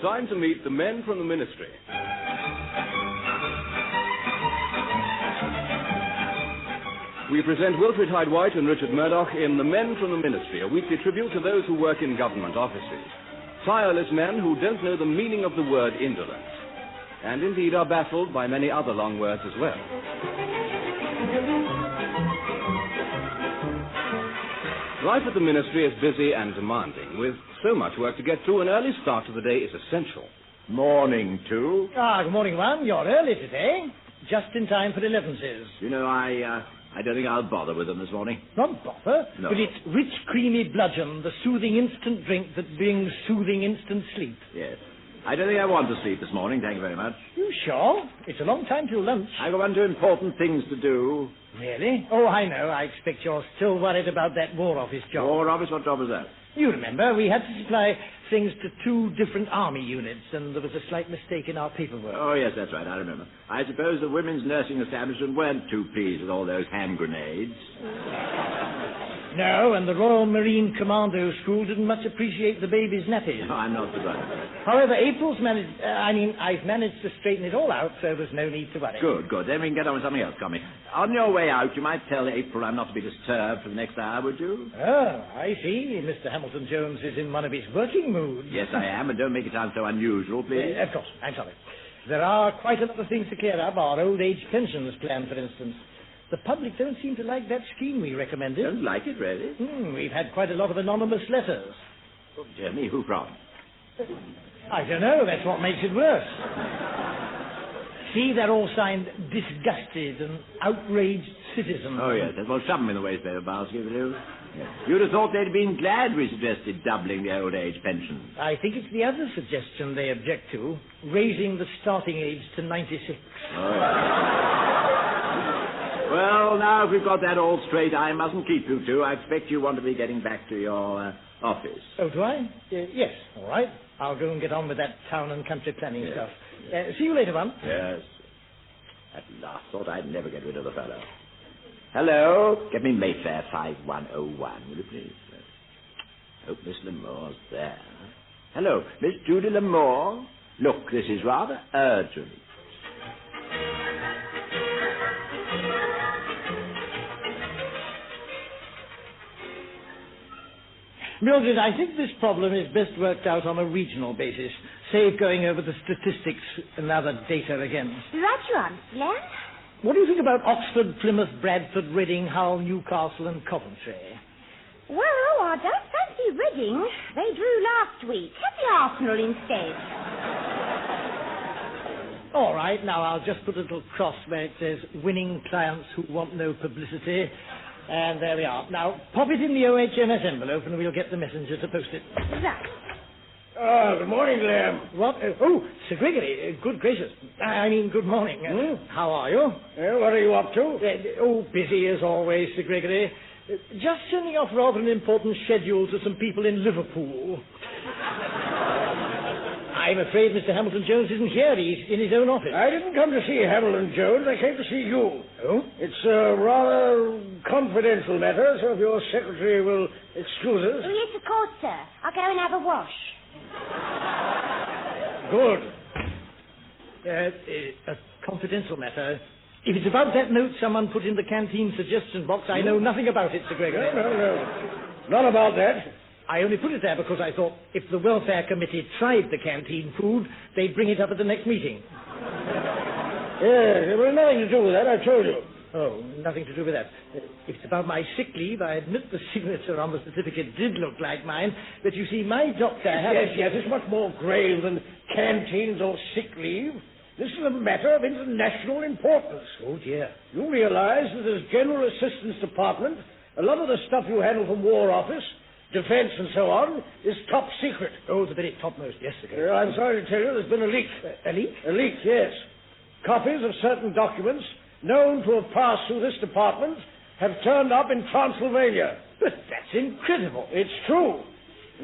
Time to meet the men from the Ministry. We present Wilfrid, Hyde, White and Richard Murdoch in The Men from the Ministry, a weekly tribute to those who work in government offices. Tireless men who don't know the meaning of the word indolence, and indeed are baffled by many other long words as well. Life at the Ministry is busy and demanding. With so much work to get through, an early start to the day is essential. Morning, too. Good morning, Ron. You're early today. Just in time for 11s. You know, I don't think I'll bother with them this morning. Not bother? No. But it's rich, creamy bludgeon, the soothing instant drink that brings soothing instant sleep. Yes. I don't think I want to sleep this morning, thank you very much. You sure? It's a long time till lunch. I've got one or two important things to do. Really? Oh, I know. I expect you're still worried about that War Office job. War Office? What job was that? You remember, we had to supply things to 2 different army units, and there was a slight mistake in our paperwork. Oh, yes, that's right, I remember. I suppose the women's nursing establishment weren't too pleased with all those hand grenades. No, and the Royal Marine Commando School didn't much appreciate the baby's nappies. No, I'm not surprised. However, I've managed to straighten it all out, so there's no need to worry. Good. Then we can get on with something else, can't we? On your way out, you might tell April I'm not to be disturbed for the next hour, would you? Oh, I see. Mr. Hamilton Jones is in one of his working moods. Yes, I am, and don't make it sound so unusual, please. Of course, I'm sorry. There are quite a lot of things to clear up. Our old age pensions plan, for instance. The public don't seem to like that scheme we recommended. Don't like it, really? We've had quite a lot of anonymous letters. Oh, dear me, who from? I don't know. That's what makes it worse. See, they're all signed disgusted and outraged citizens. Oh, yes. Well, shove them in the wastepaper basket, will you? Yes. You'd have thought they'd been glad we suggested doubling the old age pension. I think it's the other suggestion they object to, raising the starting age to 96. Oh, yes. Well, now, if we've got that all straight, I mustn't keep you two. I expect you want to be getting back to your office. Oh, do I? Yes, all right. I'll go and get on with that town and country planning stuff. See you later, Mum. Yes. At last, thought I'd never get rid of the fellow. Hello? Get me Mayfair 5101, will you please? Hope Miss Lamore's there. Hello, Miss Judy Lamore? Look, this is rather urgent. Mildred, I think this problem is best worked out on a regional basis, save going over the statistics and other data again. Right you are, Mr. Lamb. What do you think about Oxford, Plymouth, Bradford, Reading, Hull, Newcastle and Coventry? Well, I don't fancy Reading. They drew last week. Have the Arsenal instead. All right, now I'll just put a little cross where it says winning clients who want no publicity. And there we are. Now, pop it in the OHMS envelope and we'll get the messenger to post it. Right. Good morning, Lamb. What? Sir Gregory, good gracious. Good morning. How are you? What are you up to? Busy as always, Sir Gregory. Just sending off rather an important schedule to some people in Liverpool. I'm afraid Mr. Hamilton Jones isn't here. He's in his own office. I didn't come to see Hamilton Jones. I came to see you. Oh? It's a rather confidential matter, so if your secretary will excuse us. Oh, yes, of course, sir. I'll go and have a wash. Good. A confidential matter. If it's about that note someone put in the canteen suggestion box, I know nothing about it, Sir Gregory. No. Not about that. I only put it there because I thought if the welfare committee tried the canteen food, they'd bring it up at the next meeting. Yes, well, nothing to do with that, I told you. Oh, nothing to do with that. If it's about my sick leave, I admit the signature on the certificate did look like mine, but you see, my doctor had... Yes, it's much more grave than canteens or sick leave. This is a matter of international importance. Oh, dear. You realize that as General Assistance Department, a lot of the stuff you handle from War Office, Defense and so on, is top secret. Oh, the very topmost, yes, sir. I'm sorry to tell you, there's been a leak. A leak? A leak, yes. Copies of certain documents known to have passed through this department have turned up in Transylvania. But that's incredible. It's true.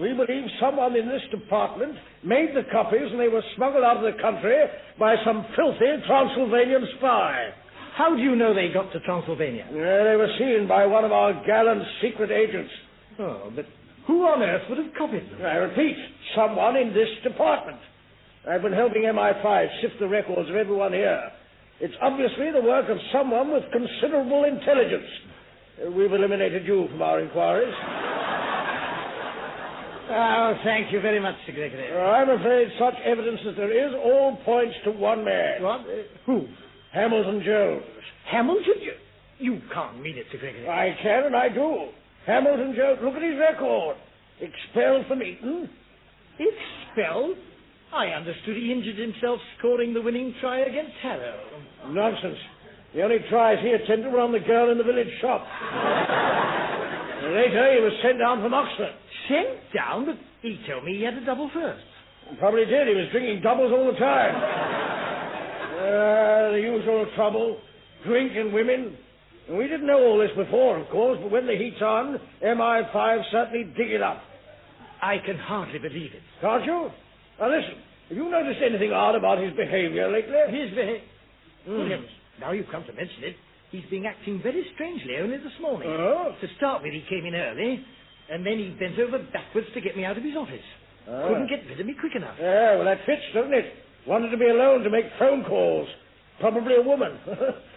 We believe someone in this department made the copies and they were smuggled out of the country by some filthy Transylvanian spy. How do you know they got to Transylvania? They were seen by one of our gallant secret agents. Oh, but who on earth would have copied them? I repeat, someone in this department. I've been helping MI5 sift the records of everyone here. It's obviously the work of someone with considerable intelligence. We've eliminated you from our inquiries. Oh, thank you very much, Sir Gregory. I'm afraid such evidence as there is all points to one man. What? Who? Hamilton Jones. Hamilton? You can't mean it, Sir Gregory. I can and I do. Hamilton Jones, look at his record. Expelled from Eton. Expelled? I understood he injured himself scoring the winning try against Harrow. Nonsense. The only tries he attended were on the girl in the village shop. Later, he was sent down from Oxford. Sent down? But he told me he had a double first. Probably did. He was drinking doubles all the time. The usual trouble. Drink and women. And we didn't know all this before, of course, but when the heat's on, MI5 certainly dig it up. I can hardly believe it. Can't you? Now listen, have you noticed anything odd about his behavior lately? His behavior? Good heavens. Now you've come to mention it, he's been acting very strangely only this morning. Oh? To start with, he came in early, and then he bent over backwards to get me out of his office. Couldn't get rid of me quick enough. Yeah, well, that fits, doesn't it? Wanted to be alone to make phone calls. Probably a woman.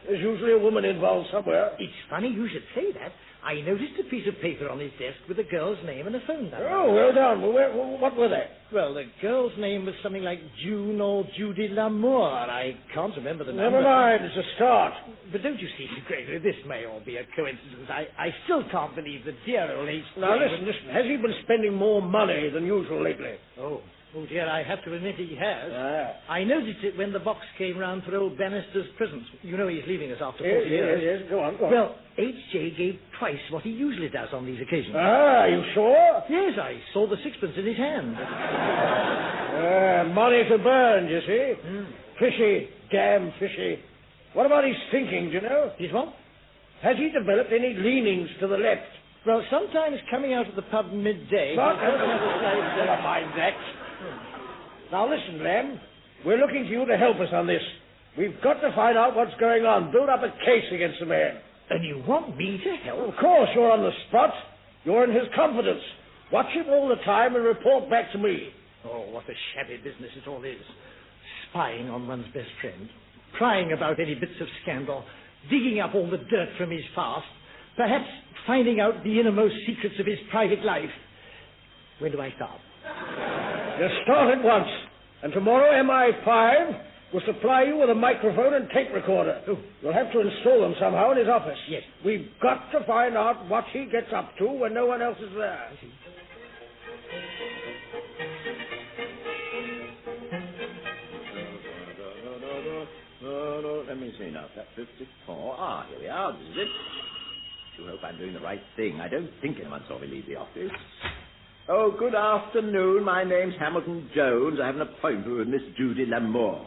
There's usually a woman involved somewhere. It's funny you should say that. I noticed a piece of paper on his desk with a girl's name and a phone number. Oh, well done. Well, what were they? Well, the girl's name was something like June or Judy Lamour. I can't remember the number. Never mind. It's a start. But don't you see, Sir Gregory, this may all be a coincidence. I still can't believe the dear old H.J. Now, listen. Has he been spending more money than usual lately? Oh, dear, I have to admit he has. Ah. I noticed it when the box came round for old Bannister's presents. You know he's leaving us after 40 years. Yes. Go on. Well, H.J. gave twice what he usually does on these occasions. Ah, you sure? Yes, I saw the sixpence in his hand. Money to burn, you see. Fishy, damn fishy. What about his thinking, do you know? His what? Has he developed any leanings to the left? Well, sometimes coming out of the pub midday... Never mind that. Now listen, Lamb. We're looking to you to help us on this. We've got to find out what's going on. Build up a case against the man. And you want me to help? Of course, you're on the spot. You're in his confidence. Watch him all the time and report back to me. Oh, what a shabby business it all is. Spying on one's best friend, prying about any bits of scandal, digging up all the dirt from his past, perhaps finding out the innermost secrets of his private life. When do I start? You start at once. And tomorrow MI5 will supply you with a microphone and tape recorder. Oh. You'll have to install them somehow in his office. Yes. We've got to find out what he gets up to when no one else is there. Let me see now. That's 54. Here we are. This is it. I hope I'm doing the right thing. I don't think anyone saw me leave the office. Oh, good afternoon. My name's Hamilton Jones. I have an appointment with Miss Judy Lamour.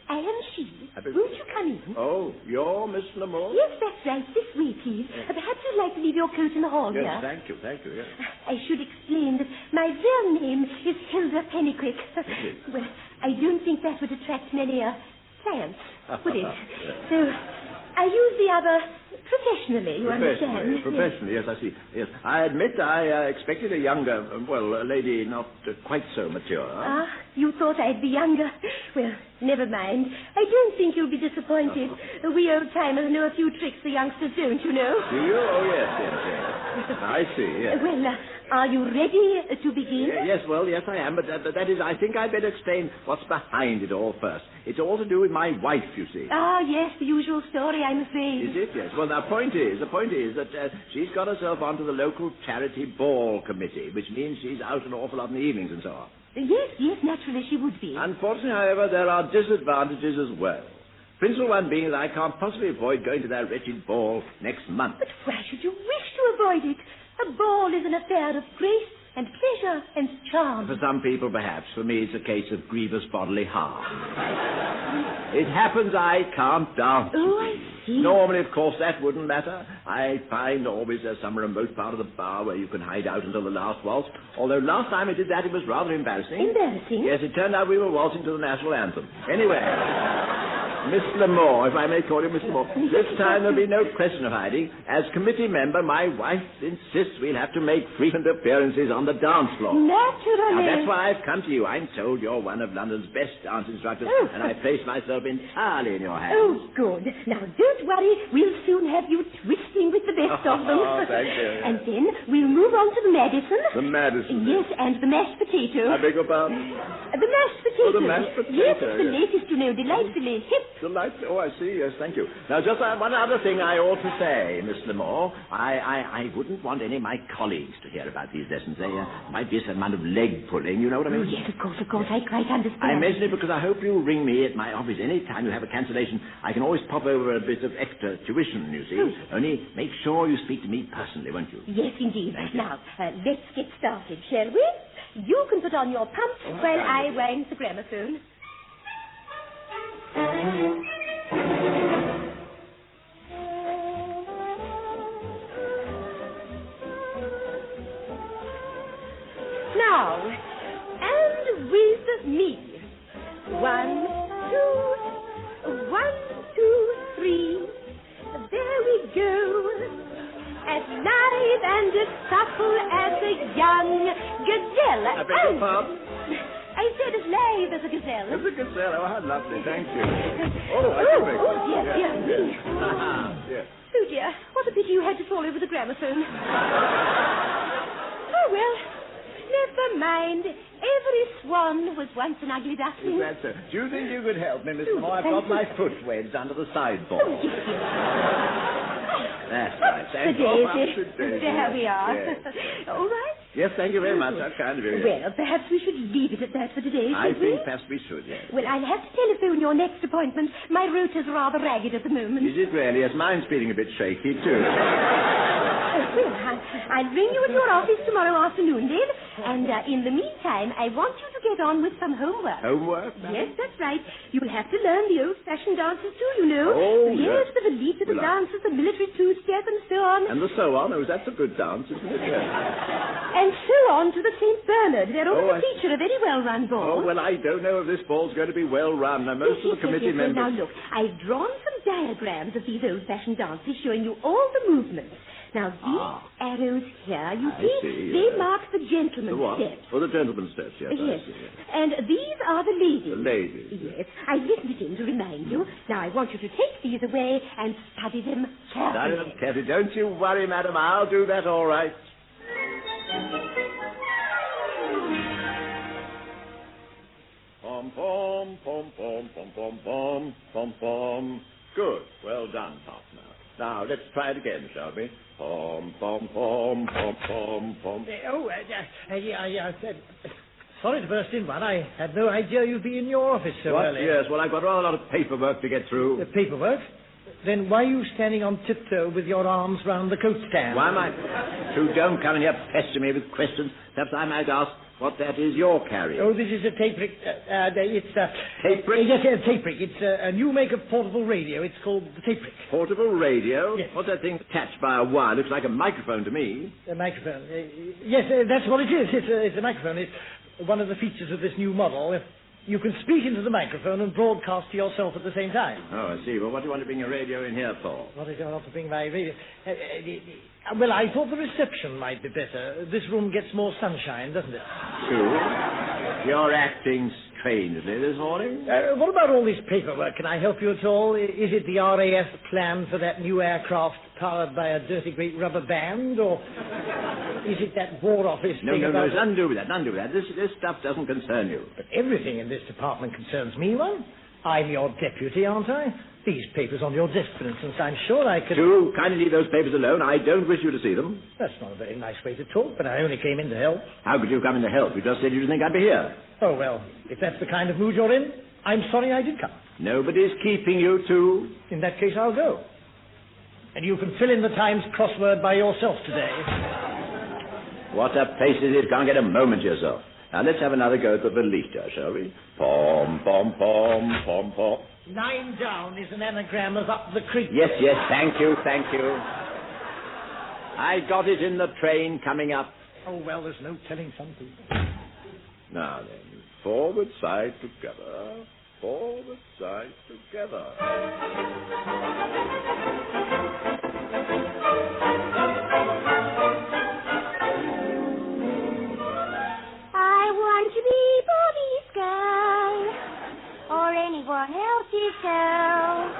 I am she. Won't you come in? Oh, you're Miss Lamour? Yes, that's right. This way, please. Perhaps you'd like to leave your coat in the hall Yes, here. thank you, yes. I should explain that my real name is Hilda Pennyquick. Well, I don't think that would attract many clients, would it? So, I use the other professionally, you understand? Professionally, yes, I see. Yes, I admit I expected a younger, a lady not quite so mature. Ah, you thought I'd be younger? Well, never mind. I don't think you'll be disappointed. We old-timers know a few tricks the youngsters don't, you know. Do you? Oh, yes. I see, yes. Well, are you ready to begin? Yes, I am, but that is, I think I'd better explain what's behind it all first. It's all to do with my wife, you see. Ah, yes, the usual story, I'm afraid. Is it? Yes. Well, the point is that she's got herself onto the local charity ball committee, which means she's out an awful lot in the evenings and so on. Yes, naturally she would be. Unfortunately, however, there are disadvantages as well. Principal one being that I can't possibly avoid going to that wretched ball next month. But why should you wish to avoid it? A ball is an affair of grace and pleasure and charm. For some people, perhaps. For me, it's a case of grievous bodily harm. It happens I can't dance. Oh, I see. Normally, of course, that wouldn't matter. I find always there's some remote part of the bar where you can hide out until the last waltz. Although last time I did that, it was rather embarrassing. Embarrassing? Yes, it turned out we were waltzing to the national anthem. Anyway... Miss Lamore, if I may call you Miss Lamore. This time there'll be no question of hiding. As committee member, my wife insists we'll have to make frequent appearances on the dance floor. Naturally. Now, that's why I've come to you. I'm told you're one of London's best dance instructors, and I place myself entirely in your hands. Oh, good. Now, don't worry. We'll soon have you twisting with the best of them. Oh, thank you. And then we'll move on to the Madison. The Madison? Yes, and the mashed potato. I beg your pardon? The mashed potato. Oh, the mashed potato. Yes, it's the latest, you know, delightfully hip. Oh, I see. Yes, thank you. Now, just one other thing I ought to say, Miss Lamore. I wouldn't want any of my colleagues to hear about these lessons. They might be some amount of leg pulling, you know what I mean? Oh, yes, of course. I quite understand. I mention it because I hope you'll ring me at my office any time you have a cancellation. I can always pop over a bit of extra tuition, you see. Oh. Only make sure you speak to me personally, won't you? Yes, indeed. Thank you. Now, let's get started, shall we? You can put on your pumps while I wind the gramophone. Now, and with me. 1, 2, 1, 2, 3. There we go. As lithe and as supple as a young gazelle. I beg your pardon? I said as lithe as a gazelle. As a gazelle. Oh, how lovely. Thank you. Dear me. Yes. Oh, dear. What a pity you had to fall over the gramophone. Oh, well, never mind. Every swan was once an ugly duckling. Is that so? Do you think you could help me, Miss Lamore? I've got my foot wedged under the sideboard. Oh, yes. That's right. Thank you. There we are. Yes. All right? Yes, thank you very much. That's kind of you. Well, perhaps we should leave it at that for today, I shouldn't we? think perhaps we should, yes. Well, I'll have to telephone your next appointment. My rota's rather ragged at the moment. Is it really? Yes, mine's feeling a bit shaky, too. Well, I'll ring you at your office tomorrow afternoon, then. And in the meantime, I want you to get on with some homework. Homework? Yes, that's right. You'll have to learn the old-fashioned dances, too, you know. Oh, yes. The valise, the dances, the military two-step, and so on. And the so on. Oh, that's a good dance, isn't it? Yes. And so on to the St. Bernard. They're all to feature a very well-run ball. Oh, well, I don't know if this ball's going to be well-run. Now, most of the committee members... Now, look, I've drawn some diagrams of these old-fashioned dances showing you all the movements. Now, these arrows here, you see, they mark the gentleman's steps. Oh, the gentleman's steps, yes. Yes. I see, yes. And these are the ladies. The ladies. Yes. I've written it in to remind you. Now, I want you to take these away and study them carefully. Don't you worry, madam. I'll do that all right. Pom, pom, pom, pom, pom, pom, pom, pom, pom. Good. Well done, partner. Now, let's try it again, shall we? Pom, pom, pom, pom, pom, pom. Sorry to burst in, one. I had no idea you'd be in your office so early. Yes, well, I've got rather a lot of paperwork to get through. The paperwork? Then why are you standing on tiptoe with your arms round the coat stand? Why am I... So don't come in here pester me with questions. Perhaps I might ask what that is you're carrying. Oh, this is a tape rick. It's a... Tape rick? Yes, a tape rick. It's a new make of portable radio. It's called the tape rick. Portable radio? Yes. What's that thing attached by a wire? Looks like a microphone to me. A microphone. Yes, that's what it is. It's a microphone. It's one of the features of this new model. You can speak into the microphone and broadcast to yourself at the same time. Oh, I see. Well, what do you want to bring your radio in here for? What do I want to bring my radio? Well, I thought the reception might be better. This room gets more sunshine, doesn't it? True. You're acting strangely this morning. What about all this paperwork? Can I help you at all? Is it the RAF plan for that new aircraft powered by a dirty great rubber band? Or is it that War Office thing about... No, it's none to do with that, none to do with that. This stuff doesn't concern you. But everything in this department concerns me, one. I'm your deputy, aren't I? These papers on your desk, for instance, I'm sure I could... Do kindly leave those papers alone. I don't wish you to see them. That's not a very nice way to talk, but I only came in to help. How could you come in to help? You just said you didn't think I'd be here. Oh, well, if that's the kind of mood you're in, I'm sorry I did come. Nobody's keeping you to... In that case, I'll go. And you can fill in the Times crossword by yourself today. What a place it is. Can't get a moment to yourself. Now, let's have another go at the Velita, shall we? Pom, pom, pom, pom, pom. 9 down is an anagram of up the creek. Yes, thank you. I got it in the train coming up. Oh, well, there's no telling some people. Now then, forward side together. all the sides together. I want to be Bobby's girl, or anyone else's girl.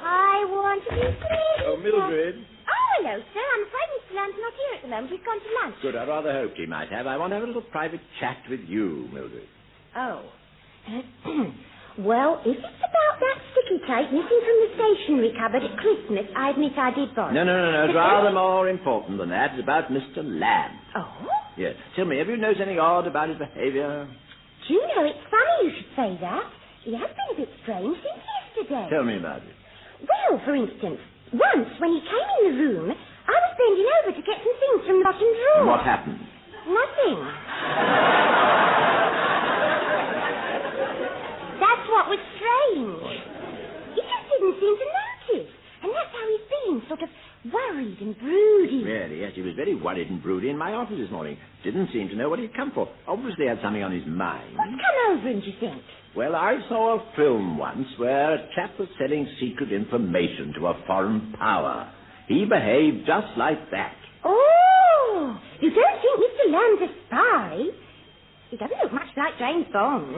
I want to be Sweetie's Oh, Mildred. Oh, hello, sir. I'm afraid Mr. Lamb's not here at the moment. He's gone to lunch. Good, I rather hoped he might have. I want to have a little private chat with you, Mildred. Oh. Well, if it's about that sticky tape missing from the stationery cupboard at Christmas, I admit I did borrow. No. It's rather more important than that. It's about Mr. Lamb. Oh? Yes. Tell me, have you noticed anything odd about his behavior? Do you know, it's funny you should say that. He has been a bit strange since yesterday. Tell me about it. Well, for instance, once when he came in the room, I was bending over to get some things from the bottom drawer. What happened? Nothing. That's what was strange. He just didn't seem to notice. And that's how he's been, sort of worried and broody. Really, yes, he was very worried and broody in my office this morning. Didn't seem to know what he'd come for. Obviously had something on his mind. What's come over him, do you think? Well, I saw a film once where a chap was selling secret information to a foreign power. He behaved just like that. Oh! You don't think Mr. Lamb's a spy? He doesn't look much like James Bond.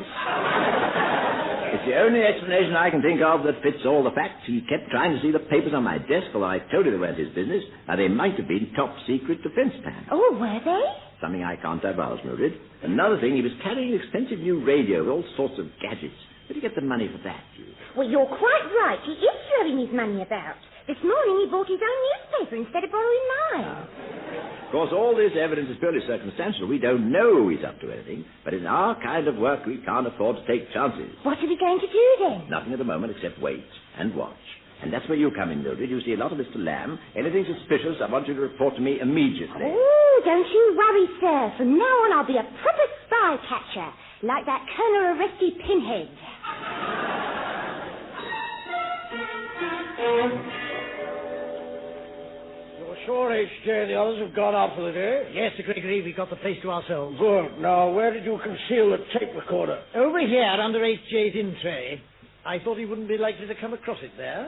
It's the only explanation I can think of that fits all the facts. He kept trying to see the papers on my desk, although I told you they weren't his business. Now, they might have been top-secret defense plans. Oh, were they? Something I can't divulge, Mildred. Another thing, he was carrying an expensive new radio with all sorts of gadgets. Where did he get the money for that, you? Well, you're quite right. He is throwing his money about. This morning he bought his own newspaper instead of borrowing mine. Of course, all this evidence is purely circumstantial. We don't know he's up to anything. But in our kind of work, we can't afford to take chances. What are we going to do then? Nothing at the moment except wait and watch. And that's where you come in, Mildred. You see a lot of Mr. Lamb. Anything suspicious, I want you to report to me immediately. Oh, don't you worry, sir. From now on, I'll be a proper spy catcher, like that Colonel Arresty Pinhead. You're sure H.J. and the others have gone out for the day? Yes, Sir Gregory, we got the place to ourselves. Good. Now, where did you conceal the tape recorder? Over here, under H.J.'s in-tray. I thought he wouldn't be likely to come across it there.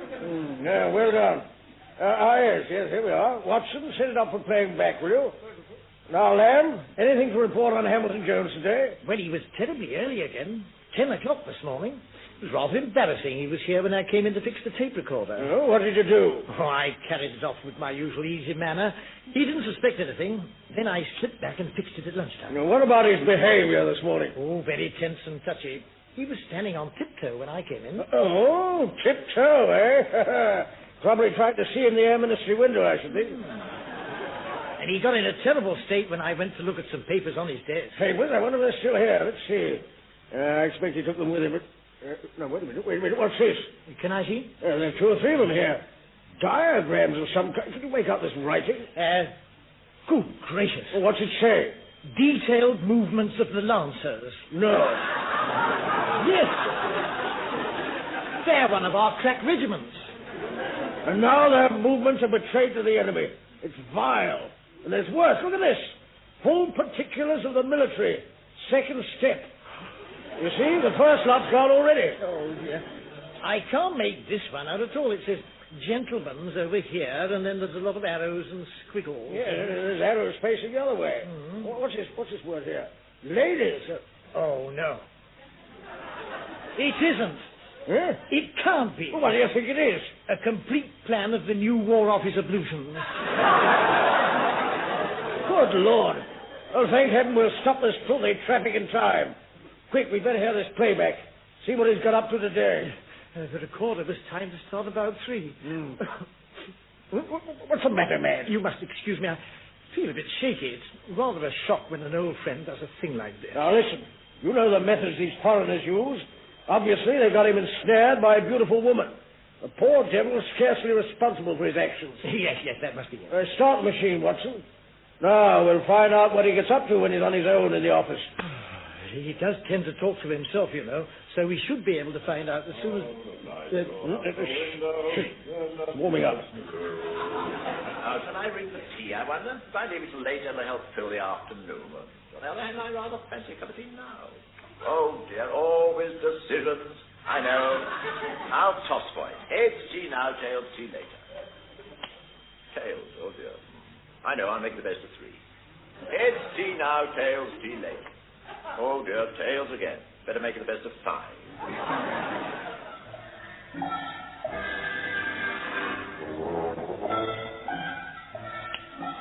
Yeah, well done. Yes, here we are. Watson, set it up for playing back, will you? Now, Lamb, anything to report on Hamilton Jones today? Well, he was terribly early again. 10 o'clock this morning. It was rather embarrassing. He was here when I came in to fix the tape recorder. Oh, what did you do? Oh, I carried it off with my usual easy manner. He didn't suspect anything. Then I slipped back and fixed it at lunchtime. Now, what about his behavior this morning? Oh, very tense and touchy. He was standing on tiptoe when I came in. Oh, tiptoe, eh? Probably tried to see in the Air Ministry window, I should think. And he got in a terrible state when I went to look at some papers on his desk. Papers? I wonder if they're still here. Let's see. I expect he took them with him, but... no, wait a minute. What's this? Can I see? There are 2 or 3 of them here. Diagrams of some kind. Can you make out this writing? Good gracious. Well, what's it say? Detailed movements of the Lancers. No. Yes. They're one of our crack regiments. And now their movements are betrayed to the enemy. It's vile. And there's worse. Look at this. Full particulars of the military. Second step. You see, the first lot's gone already. Oh, dear. I can't make this one out at all. It says gentlemen's over here, and then there's a lot of arrows and squiggles. Yeah, there's arrows facing the other way. Mm-hmm. What's this word here? Ladies. Oh, no. It isn't. Huh? It can't be. Well, what do you think it is? A complete plan of the new War Office ablutions. Good Lord. Well, thank heaven we'll stop this filthy traffic in time. Quick, we'd better hear this playback. See what he's got up to today. The recorder was timed to start about 3. What's the matter, man? You must excuse me. I feel a bit shaky. It's rather a shock when an old friend does a thing like this. Now, listen. You know the methods these foreigners use. Obviously, they got him ensnared by a beautiful woman. The poor devil is scarcely responsible for his actions. Yes, that must be it. Start the machine, Watson. Now, we'll find out what he gets up to when he's on his own in the office. He does tend to talk to himself, you know, so we should be able to find out as soon as... Warming up. Now, shall I ring the tea, I wonder? If I leave it till later, it'll help fill the afternoon. On the other hand, I rather fancy a cup of tea now. Oh, dear, always decisions. I know. I'll toss for it. Heads, T now, tails, T later. Tails, oh dear. I know, I'll make the best of 3. Heads, T now, tails, T later. Oh dear, tails again. Better make it the best of 5.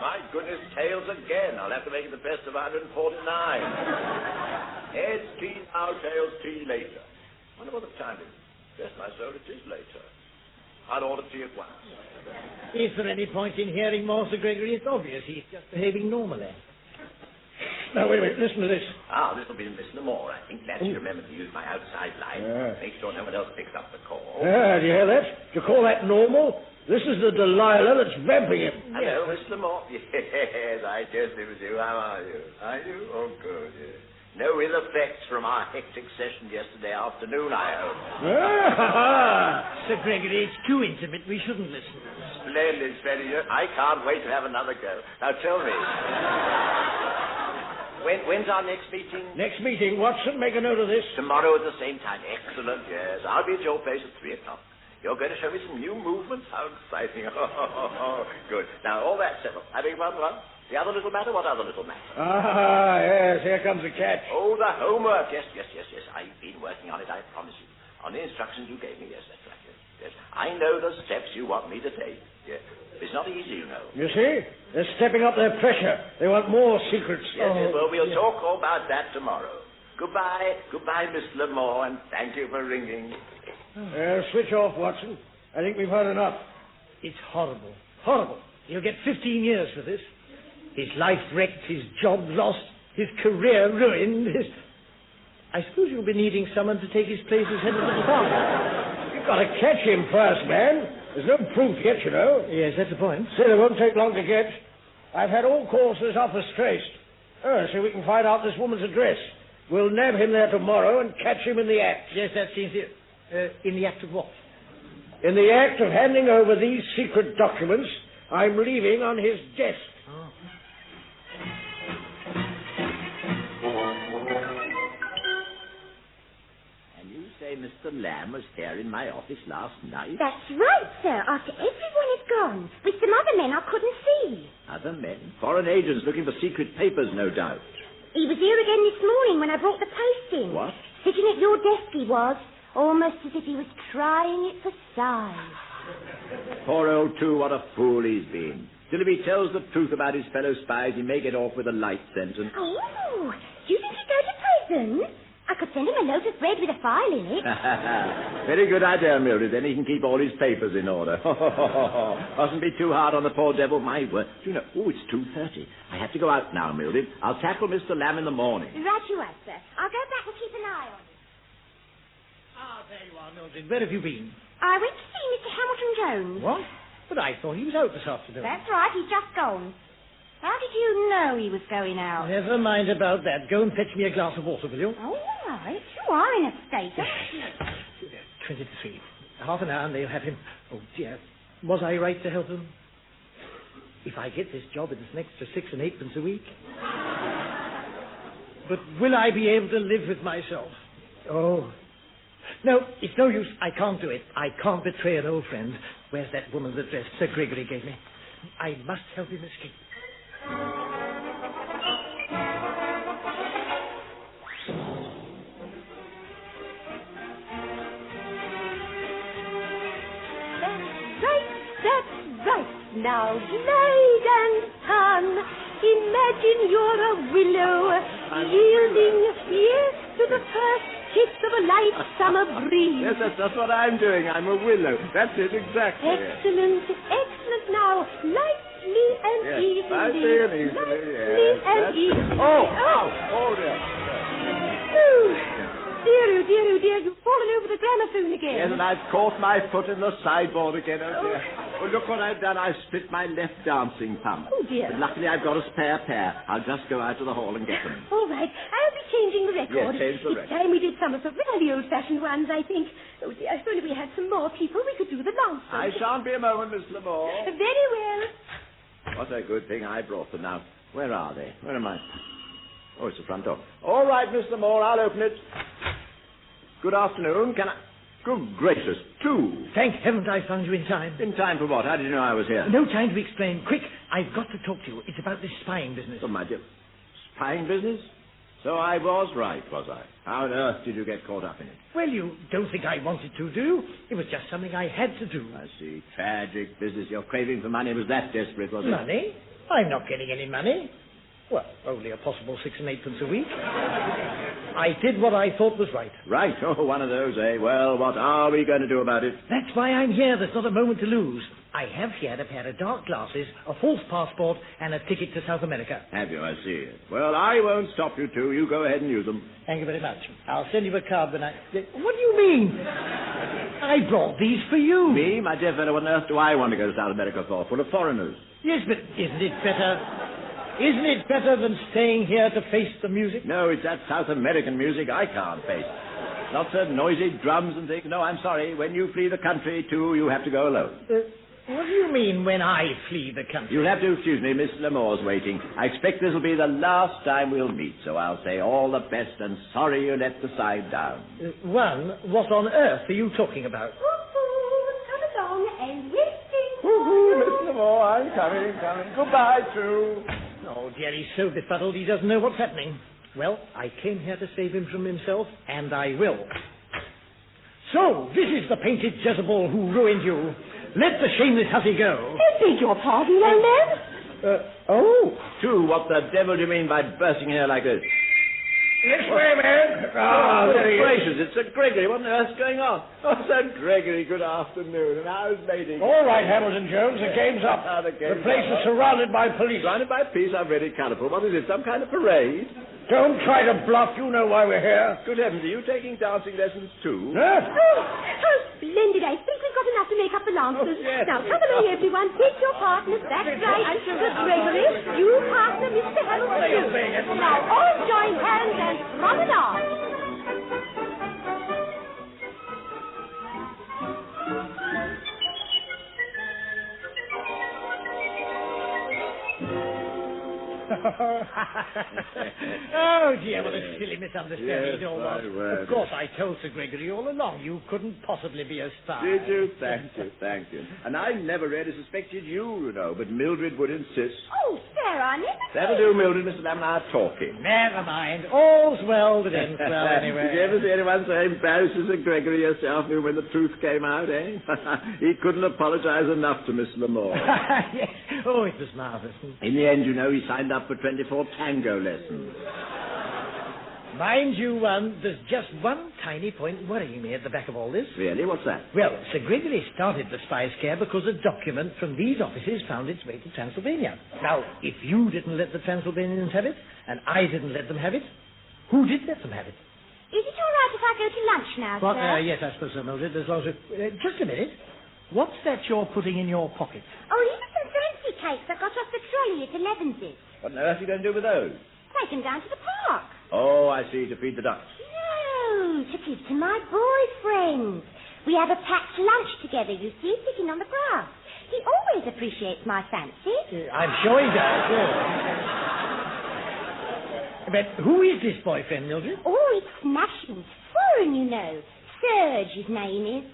My goodness, tails again. I'll have to make it the best of 149. Heads, T now, tails, T later. Wonder what the time is. Bless my soul, it is later. I'll order tea at once. Is there any point in hearing more, Sir Gregory? It's obvious he's just behaving normally. Now, wait a minute. Listen to this. Ah, this will be Miss Lamore, I think. Glad you remembered to use my outside line. Make sure no one else picks up the call. Do you hear that? Do you call that normal? This is the Delilah that's vamping him. Hello, Miss Lamore. Yes, I guessed it was you. How are you? Are you? Oh, good, yes. No ill effects from our hectic session yesterday afternoon, I hope. Sir Gregory, it's too intimate. We shouldn't listen. Splendid, splendid. I can't wait to have another go. Now, tell me. When's our next meeting? Next meeting, Watson, make a note of this. Tomorrow at the same time. Excellent, yes. I'll be at your place at 3 o'clock. You're going to show me some new movements? How exciting. Good. Now, all that settled. Having one. The other little matter? What other little matter? Yes, here comes the catch. Oh, the homework. Yes. I've been working on it, I promise you. On the instructions you gave me, yes, that's right. Yes. I know the steps you want me to take. Yes. It's not easy, you know. You see? They're stepping up their pressure. They want more secrets. Yes, well, we'll talk all about that tomorrow. Goodbye, Miss Lamore, and thank you for ringing. Switch off, Watson. I think we've heard enough. It's horrible. Horrible. He'll get 15 years for this. His life wrecked, his job lost, his career ruined. I suppose you'll be needing someone to take his place as head of the department. You've got to catch him first, man. There's no proof yet, you know. Yes, that's the point. Still, it won't take long to get. I've had all calls to this office traced. So we can find out this woman's address. We'll nab him there tomorrow and catch him in the act. Yes, that seems it. In the act of what? In the act of handing over these secret documents I'm leaving on his desk. Oh. Say Mr. Lamb was here in my office last night? That's right, sir. After everyone had gone, with some other men I couldn't see. Other men? Foreign agents looking for secret papers, no doubt. He was here again this morning when I brought the post in. What? Sitting at your desk he was, almost as if he was trying it for size. Poor old two, what a fool he's been. Still, if he tells the truth about his fellow spies, he may get off with a light sentence. Oh, do you think he'd go to prison? I could send him a loaf of bread with a file in it. Very good idea, Mildred. Then he can keep all his papers in order. Mustn't be too hard on the poor devil, my word. Do you know, it's 2:30. I have to go out now, Mildred. I'll tackle Mr. Lamb in the morning. Right you are, sir. I'll go back and keep an eye on him. There you are, Mildred. Where have you been? I went to see Mr. Hamilton Jones. What? But I thought he was out this afternoon. That's right. He's just gone. How did you know he was going out? Never mind about that. Go and fetch me a glass of water, will you? Oh, all right. You are in a state, aren't you? 23. Half an hour and they'll have him. Oh, dear. Was I right to help him? If I get this job, it's an extra 6 and 8 pence a week. But will I be able to live with myself? Oh. No, it's no use. I can't do it. I can't betray an old friend. Where's that woman's address Sir Gregory gave me? I must help him escape. That's right. Now glide and turn. Imagine you're a willow, yielding, yes, to the first kiss of a light summer breeze. Yes, that's what I'm doing. I'm a willow. That's it, exactly. Excellent. Now, lightly and easily. Lightly and easily. Oh, dear. Oh, dear, you've fallen over the gramophone again. Yes, and I've caught my foot in the sideboard again, oh dear. Oh, look what I've done. I've split my left dancing thumb. Oh, dear. But luckily I've got a spare pair. I'll just go out to the hall and get them. All right. I'll be changing the record. Yes, change the record. It's time we did some of the really old-fashioned ones, I think. Oh, dear, if only we had some more people, we could do the last one. I shan't be a moment, Miss Lamore. Very well. What a good thing I brought them now. Where are they? Where am I? Oh, it's the front door. All right, Miss Lamore, I'll open it. Good afternoon. Can I... Good gracious, 2. Thank heavens I found you in time. In time for what? How did you know I was here? No time to explain. Quick, I've got to talk to you. It's about this spying business. Oh, my dear. Spying business? So I was right, was I? How on earth did you get caught up in it? Well, you don't think I wanted to, do you? It was just something I had to do. I see. Tragic business. Your craving for money was that desperate, was it? Money? I'm not getting any money. Well, only a possible 6 and 8pence a week. I did what I thought was right. Right. Oh, one of those, eh? Well, what are we going to do about it? That's why I'm here. There's not a moment to lose. I have here a pair of dark glasses, a false passport, and a ticket to South America. Have you? I see. Well, I won't stop you two. You go ahead and use them. Thank you very much. I'll send you a card when I... What do you mean? I brought these for you. Me? My dear fellow, what on earth do I want to go to South America for? Full of foreigners. Yes, but isn't it better... Isn't it better than staying here to face the music? No, it's that South American music I can't face. Lots of noisy drums and things. No, I'm sorry. When you flee the country, too, you have to go alone. What do you mean, when I flee the country? You'll have to excuse me. Miss Lamore's waiting. I expect this will be the last time we'll meet, so I'll say all the best and sorry you let the side down. What on earth are you talking about? Come along and Whitfield. Miss Lamore, I'm coming. Goodbye, True. Oh, dear, he's so befuddled he doesn't know what's happening. Well, I came here to save him from himself, and I will. So, this is the painted Cazabon who ruined you. Let the shameless hussy go. I beg your pardon, young man. True, what the devil do you mean by bursting here like this? This way, man. Good gracious, it's Sir Gregory. What on earth's going on? Oh, Sir Gregory, good afternoon. And how's Lady? All right, Hamilton Jones, the game's up. The place is surrounded by police. Surrounded by police? I'm very colourful. What is it, some kind of parade? Don't try to bluff. You know why we're here. Good heavens, are you taking dancing lessons too? Huh? How splendid. I think we've got enough to make up the lances. Oh, yes. Now, come along, everyone. Take your partners. That's right. Sir Gregory, you partner Mr. Hamilton. Now, all join hands and promenade. Oh, dear, what a silly misunderstanding it all was. Well. Of course, I told Sir Gregory all along you couldn't possibly be a spy. Did you? Thank you. And I never really suspected you know, but Mildred would insist. Oh, sir, I never That'll do, Mildred. Mr. Lamb and I are talking. Never mind. All's well that ends well anyway. Did you ever see anyone so embarrassed as Sir Gregory yourself when the truth came out, eh? He couldn't apologize enough to Miss Lamore. Yes. Oh, it was marvellous. In the end, you know, he signed up for 24 tango lessons. Mind you, there's just one tiny point worrying me at the back of all this. Really? What's that? Well, Sir Gregory started the spy scare because a document from these offices found its way to Transylvania. Now, if you didn't let the Transylvanians have it, and I didn't let them have it, who did let them have it? Is it all right if I go to lunch now, What? sir? Yes, I suppose so, Mildred. As long as... just a minute. What's that you're putting in your pocket? Oh, these are some fancy cakes I got off the trolley at 11's. What on earth are you going to do with those? Take them down to the park. Oh, I see, to feed the ducks. No, to give to my boyfriend. We have a packed lunch together, you see, sitting on the grass. He always appreciates my fancy. I'm sure he does, yes. But who is this boyfriend, Mildred? Oh, it's smashing. Foreign, you know. Serge, his name is.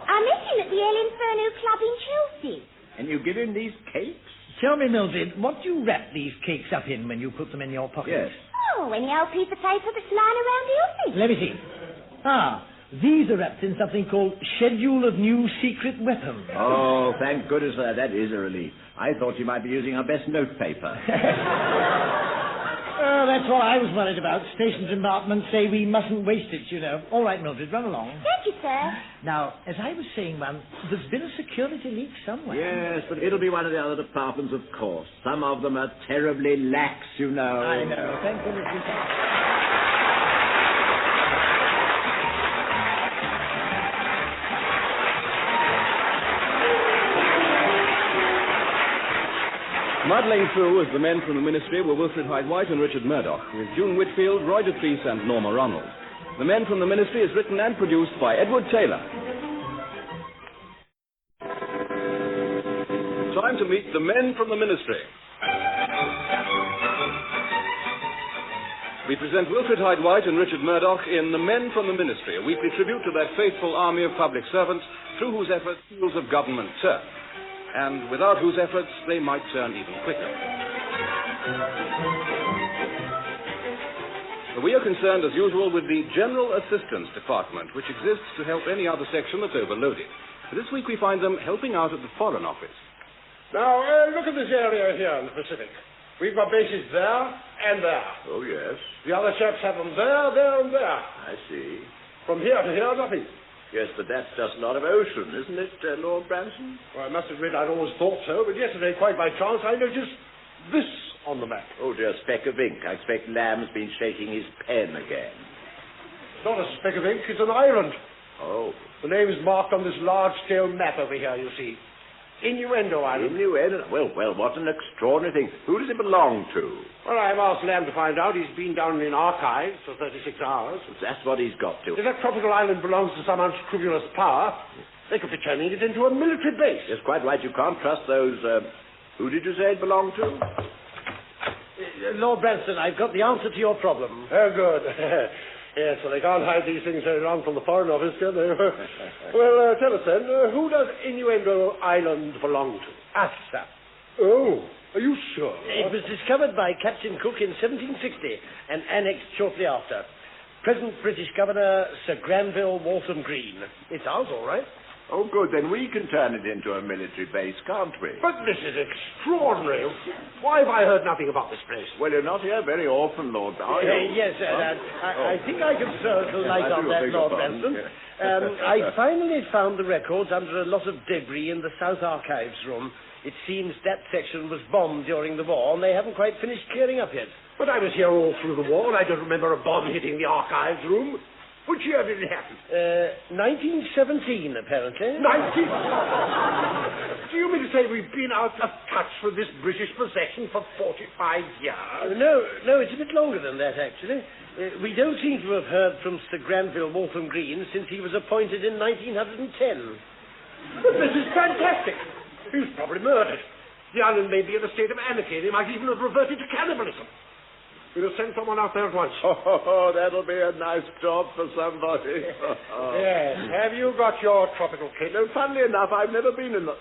I met him at the El Inferno Club in Chelsea. And you give him these cakes? Tell me, Mildred, what do you wrap these cakes up in when you put them in your pocket? Yes. Oh, any old piece of paper that's lying around the office. Let me see. These are wrapped in something called Schedule of New Secret Weapons. Oh, thank goodness for that. That is a relief. I thought you might be using our best notepaper. Oh, that's what I was worried about. Station Department say we mustn't waste it, you know. All right, Mildred, run along. Thank you, sir. Now, as I was saying, there's been a security leak somewhere. Yes, but it'll be one of the other departments, of course. Some of them are terribly lax, you know. I know. Thank goodness we can. Muddling through as the men from the Ministry were Wilfrid Hyde and Richard Murdoch, with June Whitfield, Roy Dotrice and Norma Ronald. The Men from the Ministry is written and produced by Edward Taylor. Time to meet the Men from the Ministry. We present Wilfrid Hyde White and Richard Murdoch in The Men from the Ministry, a weekly tribute to that faithful army of public servants through whose efforts wheels of government turn, and without whose efforts they might turn even quicker. We are concerned, as usual, with the General Assistance Department, which exists to help any other section that's overloaded. This week we find them helping out at the Foreign Office. Now, look at this area here in the Pacific. We've got bases there and there. Oh, yes. The other chaps have them there, and there. I see. From here to here, nothing. Yes, but that's just a lot of ocean, isn't it, Lord Branson? Well, I must admit I'd always thought so, but yesterday, quite by chance, I noticed this on the map. Oh, dear, speck of ink. I expect Lamb's been shaking his pen again. It's not a speck of ink, it's an island. Oh. The name is marked on this large-scale map over here, you see. Innuendo Island. Innuendo? Well, what an extraordinary thing. Who does it belong to? Well, I've asked Lamb to find out. He's been down in archives for 36 hours. That's what he's got to. If that tropical island belongs to some unscrupulous power, they could be turning it into a military base. Yes, quite right. You can't trust those, who did you say it belonged to? Lord Branson, I've got the answer to your problem. Oh, good. Yes, well, they can't hide these things very long from the Foreign Office, can they? Well, tell us then, who does Innuendo Island belong to? Us, sir. Oh, are you sure? It was discovered by Captain Cook in 1760 and annexed shortly after. Present British Governor, Sir Granville Waltham Green. It's ours, all right. Oh, good. Then we can turn it into a military base, can't we? But this is extraordinary. Why have I heard nothing about this place? Well, you're not here very often, Lord. Are you? Yes, sir. I think I can throw a light on that, Lord Branson. I finally found the records under a lot of debris in the South Archives room. It seems that section was bombed during the war, and they haven't quite finished clearing up yet. But I was here all through the war, and I don't remember a bomb hitting the archives room. Which year did it happen? 1917, apparently. 19? Do you mean to say we've been out of touch with this British possession for 45 years? No, it's a bit longer than that, actually. We don't seem to have heard from Sir Granville Waltham Green since he was appointed in 1910. But this is fantastic. He was probably murdered. The island may be in a state of anarchy. They might even have reverted to cannibalism. We'll send someone out there at once. Oh, that'll be a nice job for somebody. Yes. Have you got your tropical kit? No, funnily enough, I've never been in the...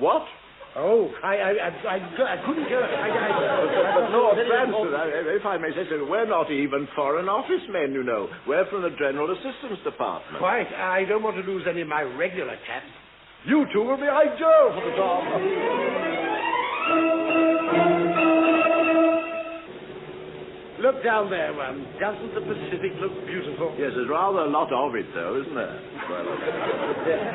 What? Oh, I couldn't go. But Lord Branson, if I may say so, we're not even Foreign Office men, you know. We're from the General Assistance Department. Quite. I don't want to lose any of my regular chaps. You two will be ideal for the job. Look down there, one. Doesn't the Pacific look beautiful? Yes, there's rather a lot of it, though, isn't there? Well,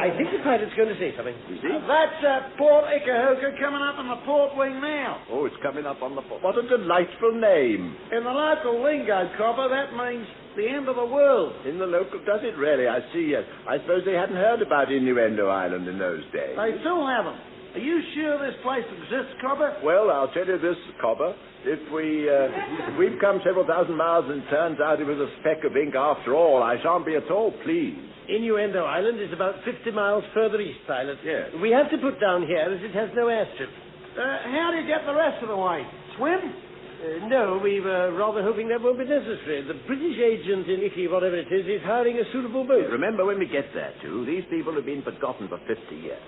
I think the pilot's going to say something. You see? That's Port Ikahoka coming up on the port wing now. Oh, it's coming up on the... What a delightful name. In the local lingo, Copper, that means the end of the world. In the local... Does it really? I see, yes. I suppose they hadn't heard about Innuendo Island in those days. They still haven't. Are you sure this place exists, Copper? Well, I'll tell you this, Cobber. If we've come several thousand miles and it turns out it was a speck of ink after all, I shan't be at all pleased. Innuendo Island is about 50 miles further east, pilot. Yes. We have to put down here as it has no airstrip. How do you get the rest of the way? Swim? No, we were rather hoping that won't be necessary. The British agent in Italy, whatever it is hiring a suitable boat. Remember, when we get there, too, these people have been forgotten for 50 years.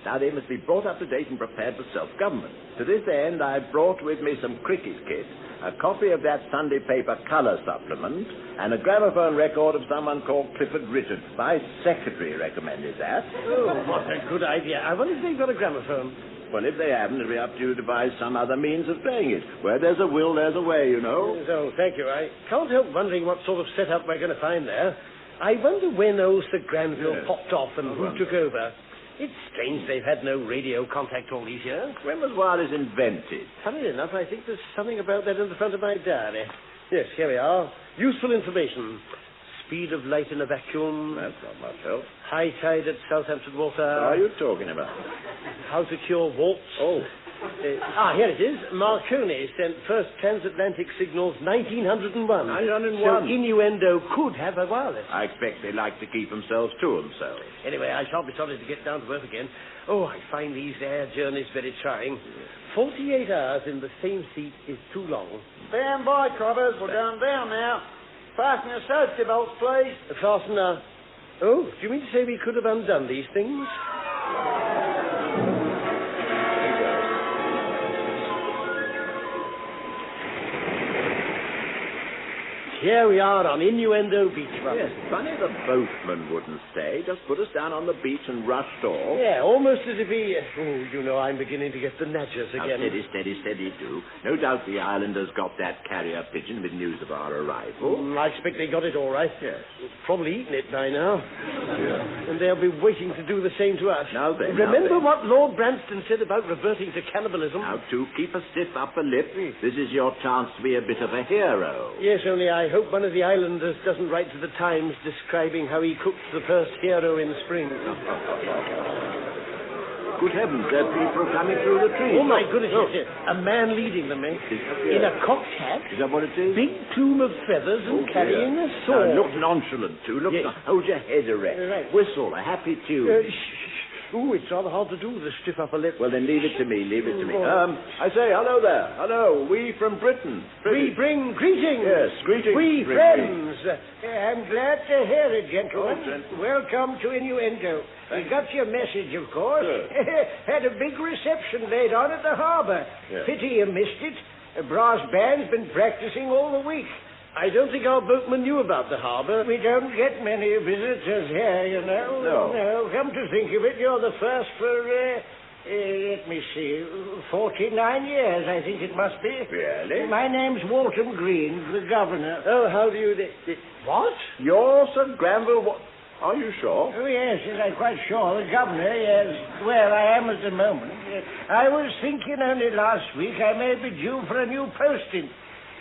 Now they must be brought up to date and prepared for self-government. To this end, I've brought with me some cricket kit, a copy of that Sunday paper colour supplement, and a gramophone record of someone called Clifford Richard. My secretary recommended that. Oh, what a good idea. I wonder if they've got a gramophone. Well, if they haven't, it'll be up to you to devise some other means of playing it. Where there's a will, there's a way, you know. So, thank you. I can't help wondering what sort of setup we're going to find there. I wonder when old Sir Granville popped off and who took over. It's strange they've had no radio contact all these years. When was wireless invented? Funny enough, I think there's something about that in the front of my diary. Yes, here we are. Useful information. Speed of light in a vacuum. That's not much help. High tide at Southampton Water. What are you talking about? How to cure warts. Oh. Here it is. Marconi sent first transatlantic signals 1901. 1901? So Innuendo could have a wireless. I expect they like to keep themselves to themselves. Anyway, I shan't be sorry to get down to earth again. Oh, I find these air journeys very trying. 48 hours in the same seat is too long. Stand by, Cobbers. We're going down now. Fasten your safety belts, please. Fasten now. Oh, do you mean to say we could have undone these things? Here we are on Innuendo Beach. Yes, funny the boatman wouldn't stay. Just put us down on the beach and rushed off. Yeah, almost as if he... Oh, you know, I'm beginning to get the nadgers Now, again. steady, do. No doubt the islanders got that carrier pigeon with news of our arrival. I expect they got it all right. Yes. Probably eaten it by now. Yeah. And they'll be waiting to do the same to us. Now then, Remember what Lord Branston said about reverting to cannibalism? Now, to keep a stiff upper lip. This is your chance to be a bit of a hero. Yes, only I hope one of the islanders doesn't write to the Times describing how he cooked the first hero in spring. Good heavens, there are people coming through the trees. Oh, my goodness, yes. A man leading them, eh? In a cocked hat. Is that what it is? Big plume of feathers and carrying a sword. Now, look nonchalant, too. Look, Yes. hold your head erect. Right. Whistle, a happy tune. Ooh, it's rather hard to do with a stiff upper lip. Well, then leave it to me, I say, hello there. Hello, we from Britain. We bring greetings. Yes, greetings. We Bring friends. I'm glad to hear it, gentlemen. Oh, gentlemen. Welcome to Innuendo. We got your message, of course. Good. Had a big reception laid on at the harbour. Yes. Pity you missed it. A brass band's been practicing all the week. I don't think our boatman knew about the harbour. We don't get many visitors here, you know. No. Come to think of it, you're the first for, let me see, 49 years, I think it must be. Really? My name's Walton Green, the governor. Oh, how do you... What? You're Sir Granville... Are you sure? Oh, yes, I'm quite sure. The governor, yes. Well, I am at the moment. I was thinking only last week I may be due for a new posting.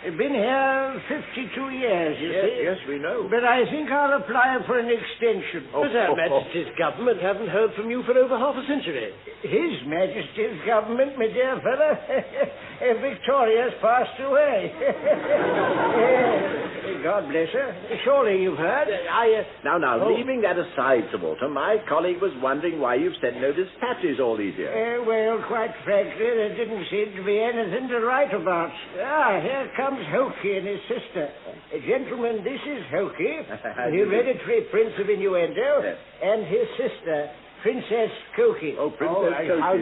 I've been here 52 years, you see. Yes, we know. But I think I'll apply for an extension. But Her Majesty's government haven't heard from you for over half a century. His Majesty's government, my dear fellow, Victoria's passed away. God bless her. Surely you've heard. Now, leaving that aside, Sir Walter, my colleague was wondering why you've sent no dispatches all these years. Well, quite frankly, there didn't seem to be anything to write about. Here comes Hokey and his sister. Gentlemen, this is Hokey, hereditary Prince of Innuendo, and his sister, Princess Cokie. Oh, Princess Cokie. How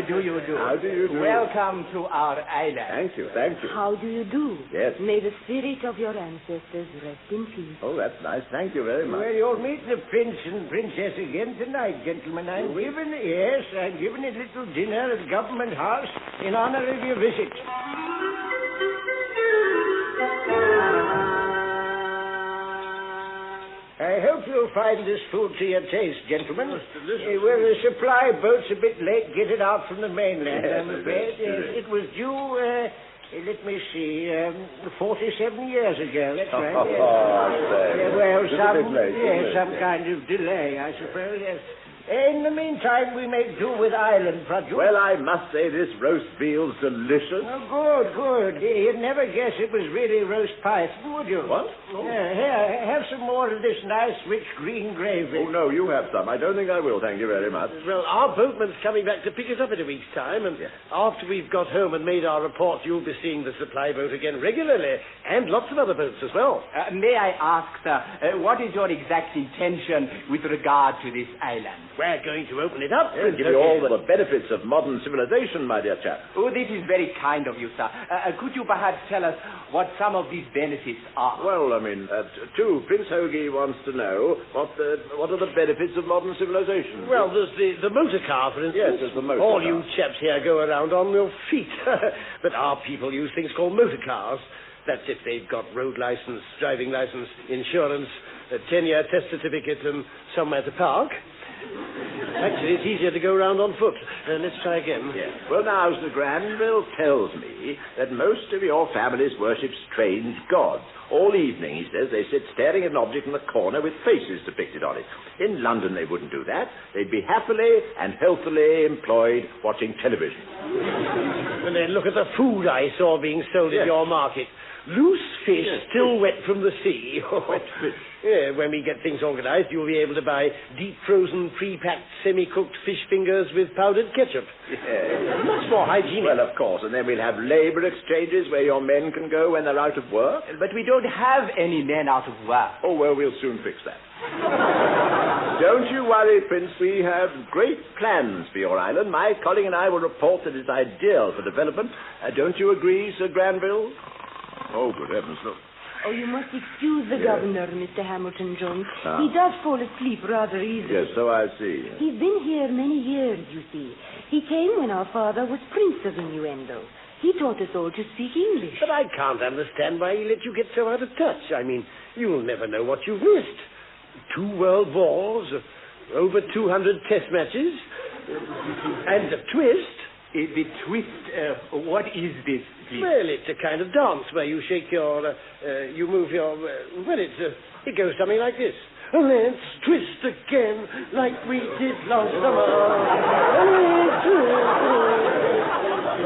do you do? How do you do? Welcome to our island. Thank you. How do you do? Yes. May the spirit of your ancestors rest in peace. Oh, that's nice. Thank you very much. Well, you'll meet the Prince and Princess again tonight, gentlemen. I'm giving a little dinner at Government House in honor of your visit. I hope you'll find this food to your taste, gentlemen. Well, the supply boat's a bit late getting out from the mainland, I'm afraid. It was due, let me see, 47 years ago, that's right. Some kind of delay, I suppose, yes. In the meantime, we make do with island produce. Well, I must say this roast veal's delicious. Oh, good. You'd never guess it was really roast python, would you? What? Here, have some more of this nice, rich green gravy. Oh, no, you have some. I don't think I will, thank you very much. Well, our boatman's coming back to pick us up in a week's time, and after we've got home and made our report, you'll be seeing the supply boat again regularly, and lots of other boats as well. May I ask, sir, what is your exact intention with regard to this island? We're going to open it up. Give you all the benefits of modern civilization, my dear chap. Oh, this is very kind of you, sir. Could you perhaps tell us what some of these benefits are? Well, Prince Hoagie wants to know what are the benefits of modern civilization. Well, there's the motor car, for instance. Yes, there's the motor All car. you chaps here go around on your feet. But our people use things called motor cars. That's if they've got road license, driving license, insurance, a 10-year test certificate, and somewhere to park. Actually, it's easier to go round on foot. Let's try again. Yes. Well, now, Sir Granville tells me that most of your families worship strange gods. All evening, he says, they sit staring at an object in the corner with faces depicted on it. In London, they wouldn't do that. They'd be happily and healthily employed watching television. And then look at the food I saw being sold at your market. Loose fish, still wet from the sea. Wet fish? Yeah, when we get things organized, you'll be able to buy deep-frozen, pre-packed, semi-cooked fish fingers with powdered ketchup. Yes. Much more hygienic. Well, of course, and then we'll have labor exchanges where your men can go when they're out of work. But we don't have any men out of work. Oh, well, we'll soon fix that. Don't you worry, Prince. We have great plans for your island. My colleague and I will report that it's ideal for development. Don't you agree, Sir Granville? Oh, good heavens, look. Oh, you must excuse the governor, Mr. Hamilton Jones. Ah. He does fall asleep rather easily. Yes, so I see. He's been here many years, you see. He came when our father was Prince of Innuendo. He taught us all to speak English. But I can't understand why he let you get so out of touch. I mean, you'll never know what you've missed. 2 world wars, over 200 test matches, and a twist. The twist, what is this, please? Well, it's a kind of dance where you shake your, you move your, it goes something like this. Let's twist again like we did last summer.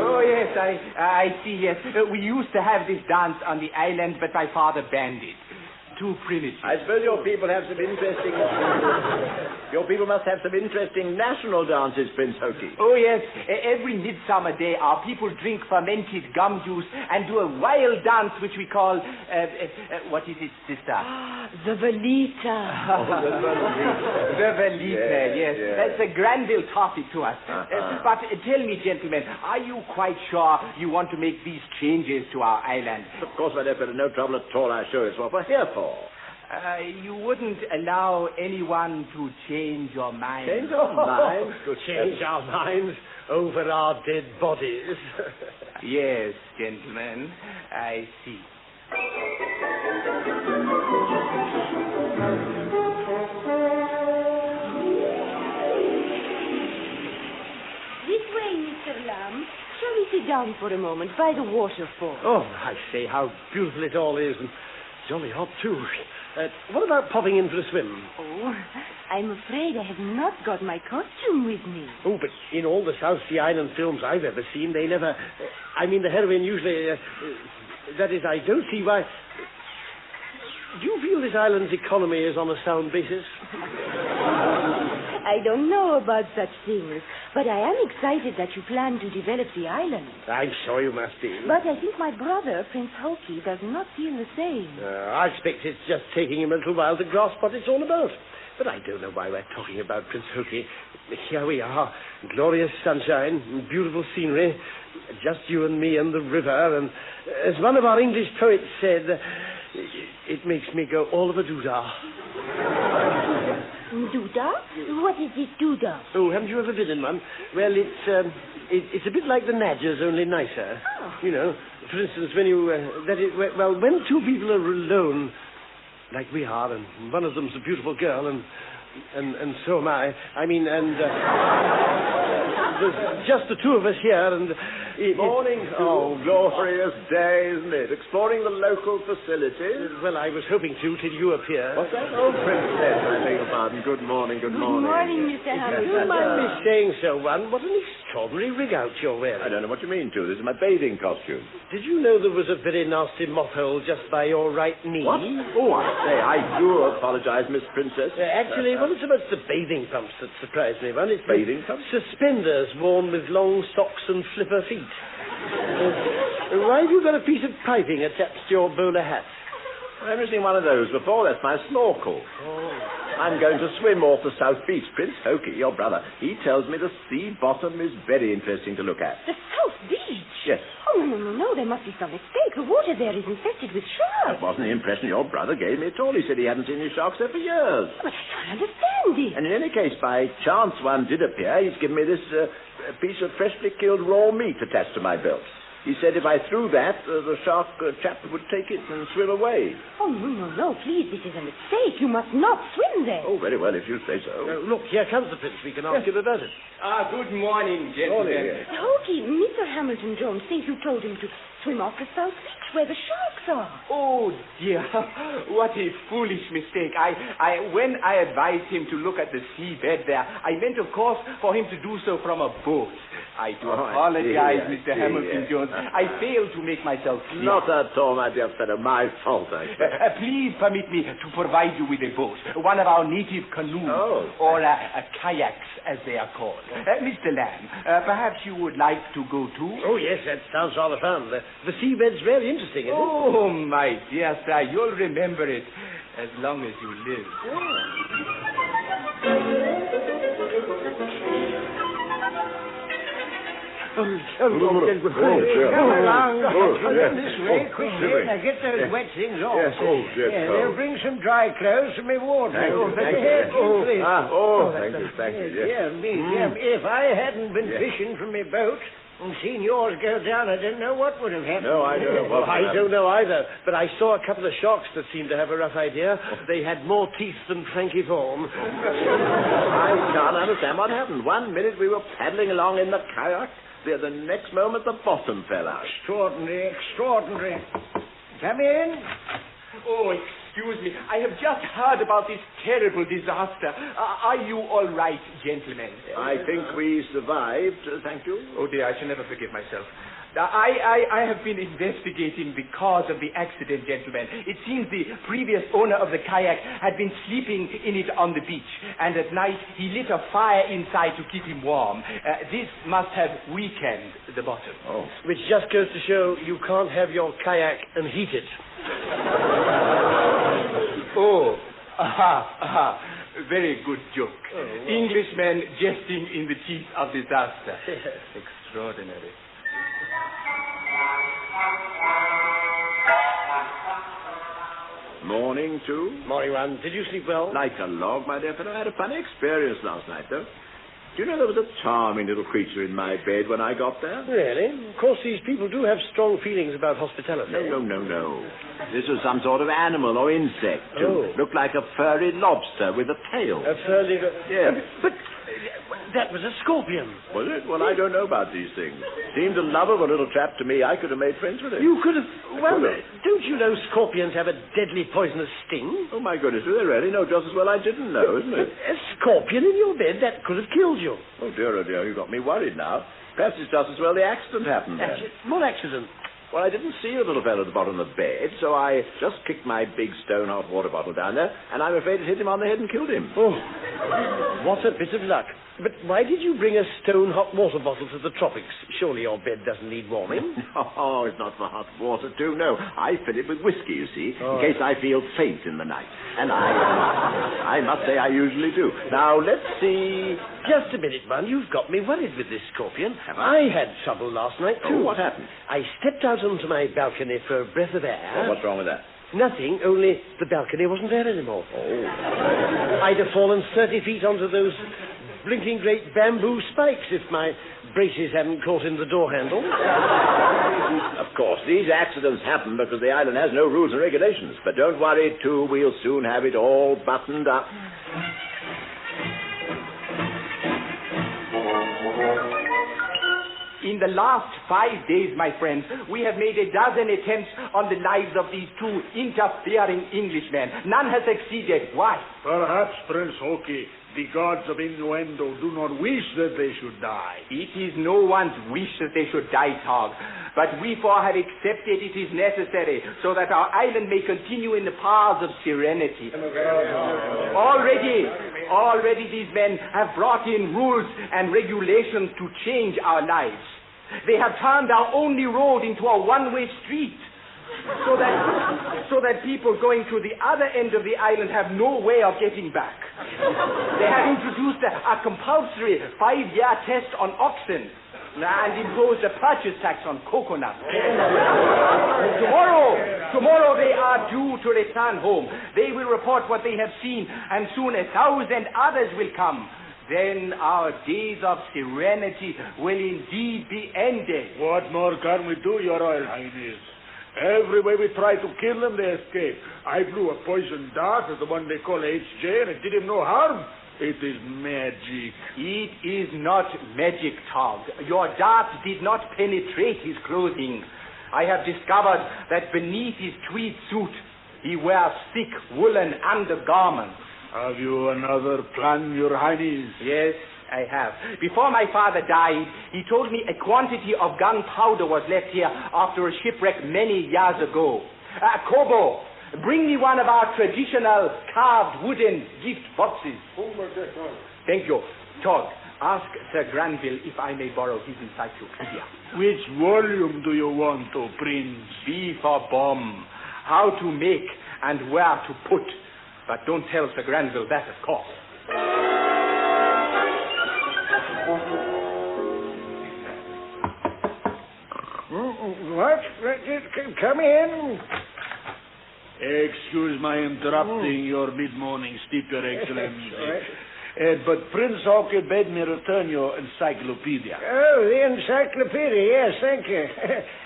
Oh, yes, I see, yes. We used to have this dance on the island, but my father banned it. Too primitive. I suppose your people have some interesting... Your people must have some interesting national dances, Prince Hokey. Oh, yes. Every midsummer day, our people drink fermented gum juice and do a wild dance which we call... what is it, sister? The Velita. The Velita, yes. That's a Granville topic to us. But tell me, gentlemen, are you quite sure you want to make these changes to our island? Of course, my dear fellow, no trouble at all, I assure you. It's what we're here for. You wouldn't allow anyone to change your mind? Change our minds? To change our minds over our dead bodies. Yes, gentlemen, I see. This way, Mr. Lamb. Shall we sit down for a moment by the waterfall? Oh, I say, how beautiful it all is, and jolly hot, too. What about popping in for a swim? Oh, I'm afraid I have not got my costume with me. Oh, but in all the South Sea Island films I've ever seen, they never... the heroine usually... that is, I don't see why... Do you feel this island's economy is on a sound basis? I don't know about such things, but I am excited that you plan to develop the island. I'm sure you must be. But I think my brother, Prince Hokey, does not feel the same. I expect it's just taking him a little while to grasp what it's all about. But I don't know why we're talking about Prince Hokey. Here we are, glorious sunshine, beautiful scenery, just you and me and the river, and as one of our English poets said, it makes me go all of a doodah. Doodah? What is this doodah? Oh, haven't you ever been in one? Well, it's a bit like the Nadgers, only nicer. Oh. You know, for instance, when you... when 2 people are alone, like we are, and one of them's a beautiful girl, and so am I. There's just the 2 of us here, and... Morning. Oh, glorious day, isn't it? Exploring the local facilities. Well, I was hoping to till you appear. What's that? Oh, Princess, I beg your pardon. Good morning, good morning. Good morning, Mr. Hamilton. Do you mind me saying so, one? What an extraordinary rig out you're wearing. I don't know what you mean, too. This is my bathing costume. Did you know there was a very nasty moth hole just by your right knee? What? Oh, I say, I do apologize, Miss Princess. Actually, well, it's about the bathing pumps that surprised me, one. It's bathing pumps? Suspenders worn with long socks and slipper feet. Why have you got a piece of piping attached to your bowler hat? I've never seen one of those before. That's my snorkel. Oh. I'm going to swim off the South Beach. Prince Hokey, your brother, he tells me the sea bottom is very interesting to look at. The South Beach? Yes. Oh, no. There must be some mistake. The water there is infested with sharks. That wasn't the impression your brother gave me at all. He said he hadn't seen any sharks there for years. But I can't understand it. And in any case, by chance one did appear. He's given me this piece of freshly killed raw meat attached to my belt. He said if I threw that, the shark chap would take it and swim away. Oh, no, please, this is a mistake. You must not swim there. Oh, very well, if you say so. Look, here comes the prince. We can ask him about it. Good morning, gentlemen. Hokey, Mr. Hamilton Jones thinks you told him to swim off the South Beach where the sharks are. Oh, dear. What a foolish mistake. When I advised him to look at the seabed there, I meant, of course, for him to do so from a boat. I do apologize, Mr. Hamilton Jones. I failed to make myself clear. Not at all, my dear fellow. My fault, I expect. Please permit me to provide you with a boat, one of our native canoes, or kayaks, as they are called. Mr. Lamb, perhaps you would like to go too? Oh, yes, that sounds rather fun. The seabed's very interesting, isn't it? Oh, my dear sir, you'll remember it as long as you live. Come along. This way, quickly. Now get those wet things off. Yes, they'll bring some dry clothes from my wardrobe. Thank you. Dear me. If I hadn't been fishing from my boat and seen yours go down, I don't know what would have happened. No, I don't know. Well, I don't know either, but I saw a couple of sharks that seemed to have a rough idea. They had more teeth than Frankie Vaughan. I can't understand what happened. 1 minute we were paddling along in the kayak. The next moment the bottom fell out. Extraordinary. Come in. Oh, excuse me. I have just heard about this terrible disaster. Are you all right, gentlemen? I think we survived, thank you. Oh, dear, I shall never forgive myself. I have been investigating the cause of the accident, gentlemen. It seems the previous owner of the kayak had been sleeping in it on the beach, and at night he lit a fire inside to keep him warm. This must have weakened the bottom. Oh. Which just goes to show you can't have your kayak and heat it. Very good joke. Englishmen jesting in the teeth of disaster. Extraordinary. Morning, too. Morning, Ron. Did you sleep well? Like a log, my dear fellow. I had a funny experience last night, though. Do you know there was a charming little creature in my bed when I got there? Really? Of course, these people do have strong feelings about hospitality. No. This was some sort of animal or insect, too. Looked like a furry lobster with a tail. A furry... Yes. But that was a scorpion. Was it? Well, I don't know about these things. Seemed a love of a little chap to me. I could have made friends with him. You could have... Well, don't you know scorpions have a deadly poisonous sting? Oh, my goodness. Do they really? No, just as well I didn't know, isn't it? A scorpion in your bed, that could have killed you. Oh, dear, you got me worried now. Perhaps it's just as well the accident happened then. What accident? Well, I didn't see the little fellow at the bottom of the bed, so I just kicked my big stone hot water bottle down there, and I'm afraid it hit him on the head and killed him. Oh, what a bit of luck. But why did you bring a stone hot water bottle to the tropics? Surely your bed doesn't need warming. Oh, it's not for hot water, too. No, I fill it with whiskey, you see, in case I feel faint in the night. And I must say I usually do. Now, let's see... Just a minute, man. You've got me worried with this scorpion. I had trouble last night, too. Oh, what happened? I stepped out onto my balcony for a breath of air. What's wrong with that? Nothing, only the balcony wasn't there anymore. Oh. I'd have fallen 30 feet onto those blinking great bamboo spikes if my braces hadn't caught in the door handle. Of course, these accidents happen because the island has no rules and regulations. But don't worry, too. We'll soon have it all buttoned up. In the last 5 days, my friends, we have made a dozen attempts on the lives of these two interfering Englishmen. None has succeeded. Why? Perhaps, Prince Hokey, the gods of innuendo do not wish that they should die. It is no one's wish that they should die, Tog. But we four have accepted it is necessary so that our island may continue in the paths of serenity. Already these men have brought in rules and regulations to change our lives. They have turned our only road into a one-way street so that people going to the other end of the island have no way of getting back. They have introduced a compulsory 5-year test on oxen and imposed a purchase tax on coconuts. Tomorrow they are due to return home. They will report what they have seen, and soon 1,000 others will come. then our days of serenity will indeed be ended. What more can we do, Your Royal Highness? Every way we try to kill them, they escape. I blew a poison dart at the one they call HJ, and it did him no harm. It is magic. It is not magic, Tog. Your dart did not penetrate his clothing. I have discovered that beneath his tweed suit, he wears thick woolen undergarments. Have you another plan, Your Highness? Yes, I have. Before my father died, he told me a quantity of gunpowder was left here after a shipwreck many years ago. Kobo, bring me one of our traditional carved wooden gift boxes. Thank you. Todd, ask Sir Granville if I may borrow his encyclopedia. Which volume do you want, oh Prince? B for bomb. How to make and where to put. But don't tell Sir Granville that, of course. What? Come in. Excuse my interrupting your mid-morning sleep, Your Excellency. But Prince Hawke bade me return your encyclopedia. Oh, the encyclopedia, yes, thank you.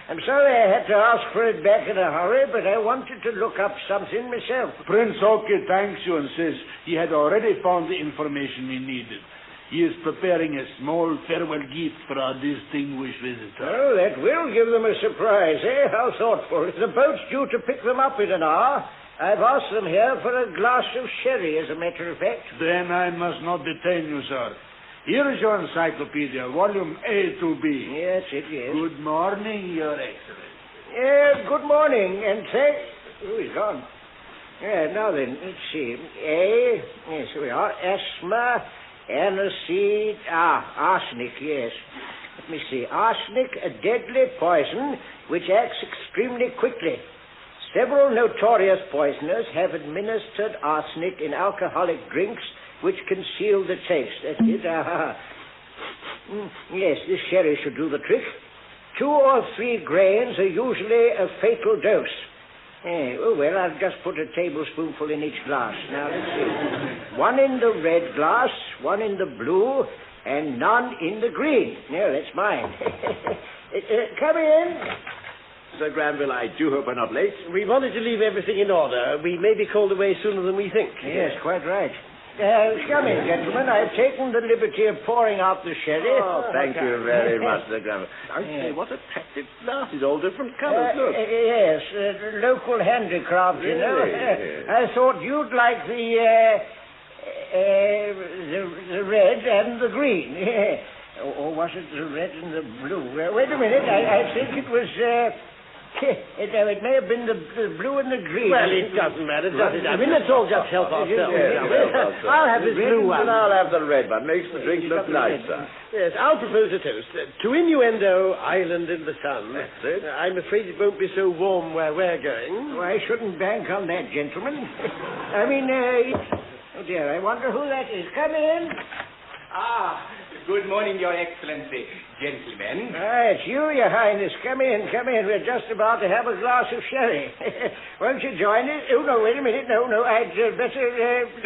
I'm sorry I had to ask for it back in a hurry, but I wanted to look up something myself. Prince Hawke thanks you and says he had already found the information we needed. He is preparing a small farewell gift for our distinguished visitor. Oh, that will give them a surprise, eh? How thoughtful. The boat's due to pick them up in an hour. I've asked them here for a glass of sherry, as a matter of fact. Then I must not detain you, sir. Here is your encyclopedia, volume A to B. Yes, it is. Good morning, Your Excellency. Good morning, and oh, he's gone. Now then, let's see. Yes, here we are. Asthma, aniseed, arsenic, yes. Let me see. Arsenic, a deadly poison which acts extremely quickly. Several notorious poisoners have administered arsenic in alcoholic drinks which conceal the taste. That's it. Yes, this sherry should do the trick. 2 or 3 grains are usually a fatal dose. Well, I've just put a tablespoonful in each glass. Now, let's see. 1 in the red glass, 1 in the blue, and none in the green. No, that's mine. Come in. Sir Granville, I do hope we're not late. We wanted to leave everything in order. We may be called away sooner than we think. Yes, quite right. Come in, gentlemen. I've taken the liberty of pouring out the sherry. Oh, thank you very much, Sir Granville. I say, what attractive glasses, all different colors, look. Yes, local handicraft, you know. Yes. I thought you'd like the red and the green. Or was it the red and the blue? Wait a minute, I think it was... It may have been the blue and the green. Well, it doesn't matter, does it? I mean, let's all just help ourselves. I'll have this blue one. And I'll have the red one. Makes the drink look nicer. Yes, I'll propose a toast. To Innuendo, Island in the Sun. That's it. I'm afraid it won't be so warm where we're going. Oh, I shouldn't bank on that, gentlemen. I mean, oh dear, I wonder who that is. Come in. Good morning, Your Excellency. Gentlemen. It's you, Your Highness. Come in, come in. We're just about to have a glass of sherry. Won't you join us? Oh, no, wait a minute. No, I'd better...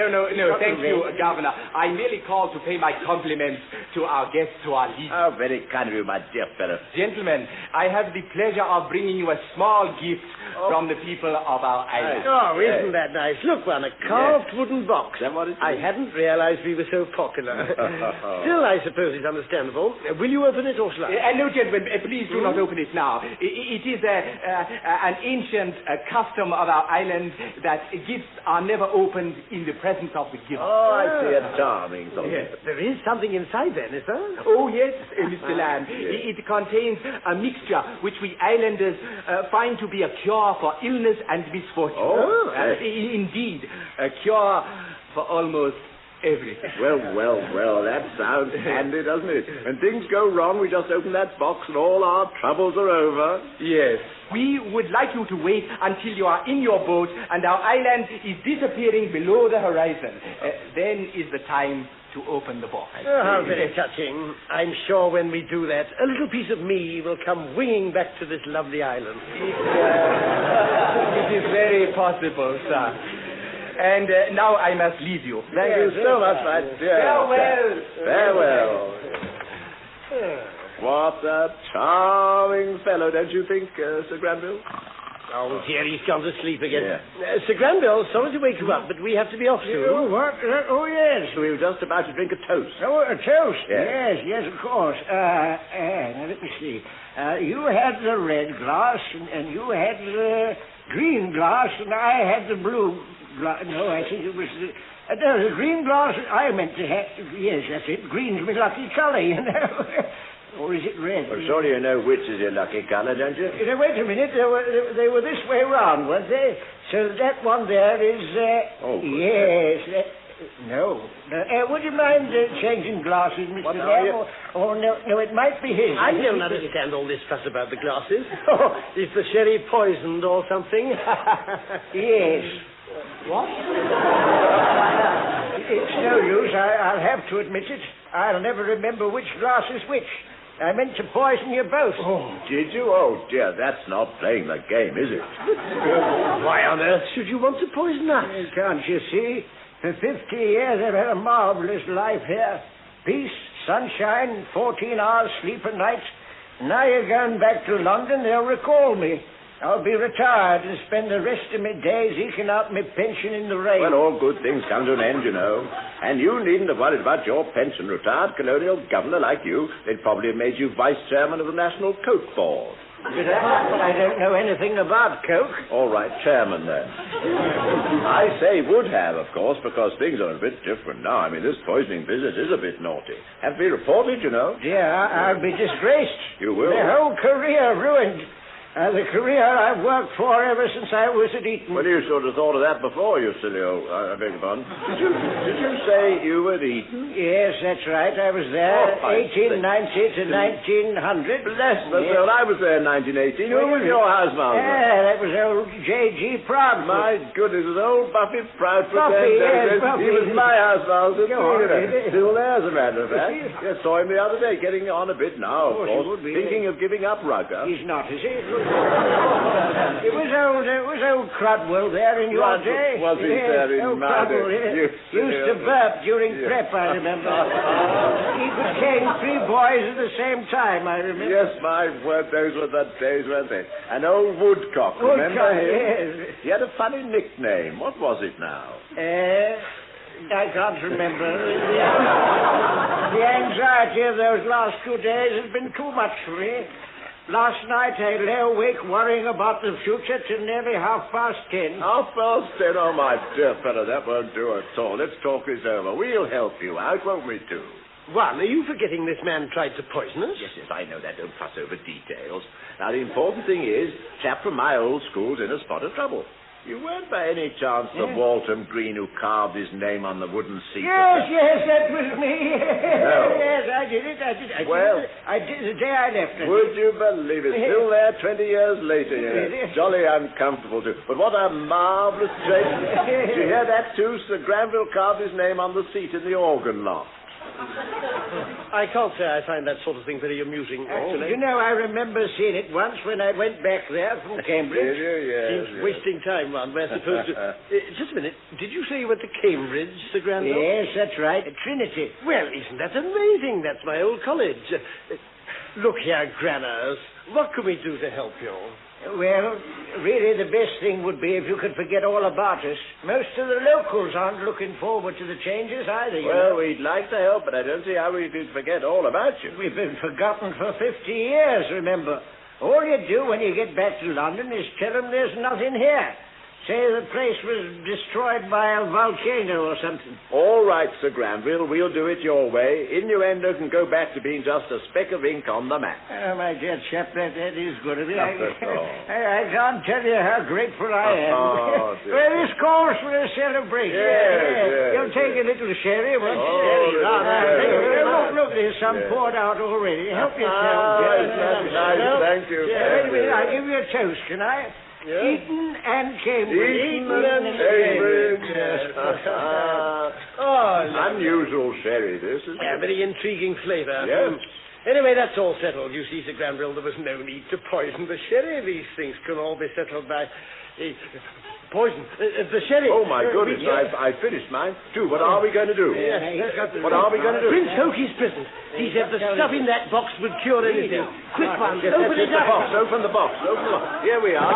No, thank you, Governor. I merely called to pay my compliments to our guests who are leaving. Oh, very kind of you, my dear fellow. Gentlemen, I have the pleasure of bringing you a small gift from the people of our island. Oh, isn't that nice? Look, one, a carved wooden box. Is that what it is? I hadn't realized we were so popular. Still, I suppose it's understandable. Will you open it or shall I? No, gentlemen, please do not open it now. It is an ancient custom of our island that gifts are never opened in the presence of the giver. Oh, I see, a charming thing. Yes, there is something inside then, is there? Oh, yes, Mr. Lamb. It contains a mixture which we islanders find to be a cure for illness and misfortune. Indeed, a cure for almost everything. Well, that sounds handy, doesn't it? When things go wrong, we just open that box and all our troubles are over. Yes. We would like you to wait until you are in your boat and our island is disappearing below the horizon. Then is the time to open the box. Oh, how very touching. I'm sure when we do that, a little piece of me will come winging back to this lovely island. It is very possible, sir. And now I must leave you. Thank you so much, my dear. Farewell. What a charming fellow, don't you think, Sir Granville? Oh, dear, he's gone to sleep again. Yeah. Sir Granville, sorry to wake you up, but we have to be off soon. Oh, what? Oh, yes. We were just about to drink a toast. Oh, a toast? Yes. Yes, of course. Now, let me see. You had the red glass, and you had the green glass, and I had the blue glass. No, I think it was the green glass I meant to have. Yes, that's it. Green's my lucky colour, you know. Or is it red? Well, surely you know which is your lucky colour, don't you? Now, wait a minute. They were this way round, weren't they? So that one there is... yes. No. Would you mind changing glasses, Mr. What Lamb? are you? Or no, it might be his. I don't understand all this fuss about the glasses. Oh, is the sherry poisoned or something? Yes. What? It's no use. I'll have to admit it. I'll never remember which glass is which. I meant to poison you both. Oh, did you? Oh, dear, that's not playing the game, is it? Why on earth should you want to poison us? Can't you see? For 50 years I've had a marvelous life here. Peace, sunshine, 14 hours sleep a night. Now you're going back to London, they'll recall me. I'll be retired and spend the rest of my days eking out my pension in the rain. Well, all good things come to an end, you know. And you needn't have worried about your pension. Retired colonial governor like you, they'd probably have made you vice chairman of the National Coke Board. But I don't know anything about Coke. All right, chairman then. I say would have, of course, because things are a bit different now. I mean, this poisoning business is a bit naughty. Have to be reported, you know. Dear, I'll be disgraced. You will. My whole career ruined. The career I've worked for ever since I was at Eton. Well, you should have thought of that before, you silly old... I beg your pardon. Did you say you were at Eton? Yes, that's right. I was there 1890 to 1900. Bless my soul. I was there in 1918. Who was your housemaster? That was old J.G. Proudfoot. My goodness, it was old Buffy Proudfoot. Buffy, yes, He was my housemaster, too. Go on. Still there, as a matter of fact. Just saw him the other day, getting on a bit now, of course. Thinking of giving up rugger. He's not, is he? It was old Crudwell there in your day. Was he there in my day? Used to burp during prep, I remember. He could cane 3 boys at the same time, I remember. Yes, my word, those were the days, weren't they? An old woodcock, remember him? Yes. He had a funny nickname. What was it now? I can't remember. The anxiety of those last 2 days has been too much for me. Last night I lay awake worrying about the future till nearly 10:30. 10:30? Oh, my dear fellow, that won't do at all. Let's talk this over. We'll help you out, won't we, too? One, are you forgetting this man tried to poison us? Yes, I know that. Don't fuss over details. Now, the important thing is, chap from my old school's in a spot of trouble. You weren't by any chance the Waltham Green who carved his name on the wooden seat? Yes, that was me. No. Yes, I did it. I did the day I left it. Would you believe it? Still there 20 years later, yes. Jolly uncomfortable, too. But what a marvellous trait. Did you hear that, too? Sir Granville carved his name on the seat in the organ loft. I can't say I find that sort of thing very amusing, actually. You know, I remember seeing it once when I went back there from Cambridge. Yes. Seems wasting time, Ron. We're supposed to... just a minute. Did you say you went to Cambridge, Sir Granville? Yes, that's right. At Trinity. Well, isn't that amazing? That's my old college. Look here, Granners. What can we do to help you? Well, really the best thing would be if you could forget all about us. Most of the locals aren't looking forward to the changes either, you know. We'd like to help, but I don't see how we could forget all about you. We've been forgotten for 50 years, remember. All you do when you get back to London is tell them there's nothing here. Say the place was destroyed by a volcano or something. All right, Sir Granville, we'll do it your way. Innuendo can go back to being just a speck of ink on the map. Oh, my dear chap, that is good of you. Not at all. I can't tell you how grateful I am. Oh, dear. Well, this calls for a celebration. Yes. You'll take a little sherry, won't you? Look, there's some poured out already. Help yourself. That's nice, thank you. Wait a minute, I'll give you a toast, can I? Yeah. Eton and Cambridge. Eton and Cambridge. Yes. Unusual sherry, this is. Yeah, very intriguing flavour. Yes. Anyway, that's all settled. You see, Sir Granville, there was no need to poison the sherry. These things can all be settled by... poison. The sherry. Oh, my goodness. I finished mine. Too. What are we going to do? What are we going to do? Prince Hokey's present. He said the stuff in that box would cure anything. Quick one. Yes, Open it up. Open the box. Open the box. Here we are.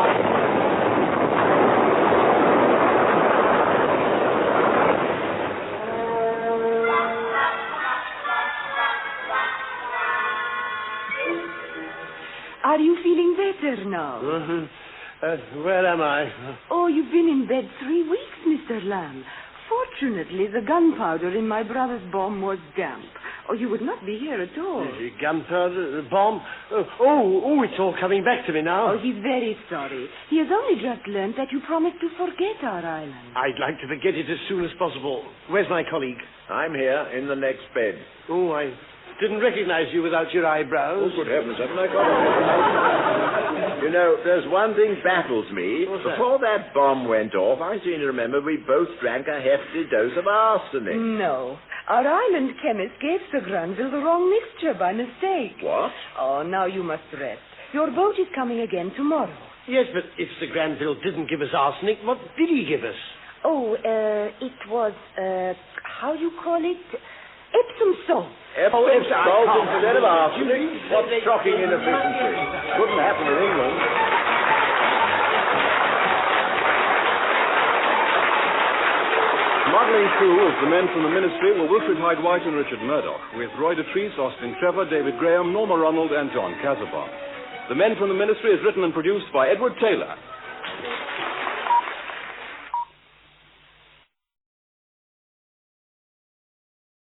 Are you feeling better now? Where am I? Oh, you've been in bed 3 weeks, Mr. Lamb. Fortunately, the gunpowder in my brother's bomb was damp, or you would not be here at all. Gunpowder, bomb? Oh, it's all coming back to me now. Oh, he's very sorry. He has only just learned that you promised to forget our island. I'd like to forget it as soon as possible. Where's my colleague? I'm here in the next bed. Oh, I didn't recognize you without your eyebrows. Oh, good heavens, haven't I got it? You know, there's one thing baffles me. What's that? Before that bomb went off, I seem to remember we both drank a hefty dose of arsenic. No. Our island chemist gave Sir Granville the wrong mixture by mistake. What? Oh, now you must rest. Your boat is coming again tomorrow. Yes, but if Sir Granville didn't give us arsenic, what did he give us? Oh, it was, how you call it? Epsom salt. Epsom salt instead of arsenic? What shocking inefficiency. Couldn't happen in England. Smuggling crew of the men from the Ministry were Wilfrid, Hyde, White and Richard Murdoch, with Roy Dotrice, Austin Trevor, David Graham, Norma Ronald and John Cazabon. The Men from the Ministry is written and produced by Edward Taylor.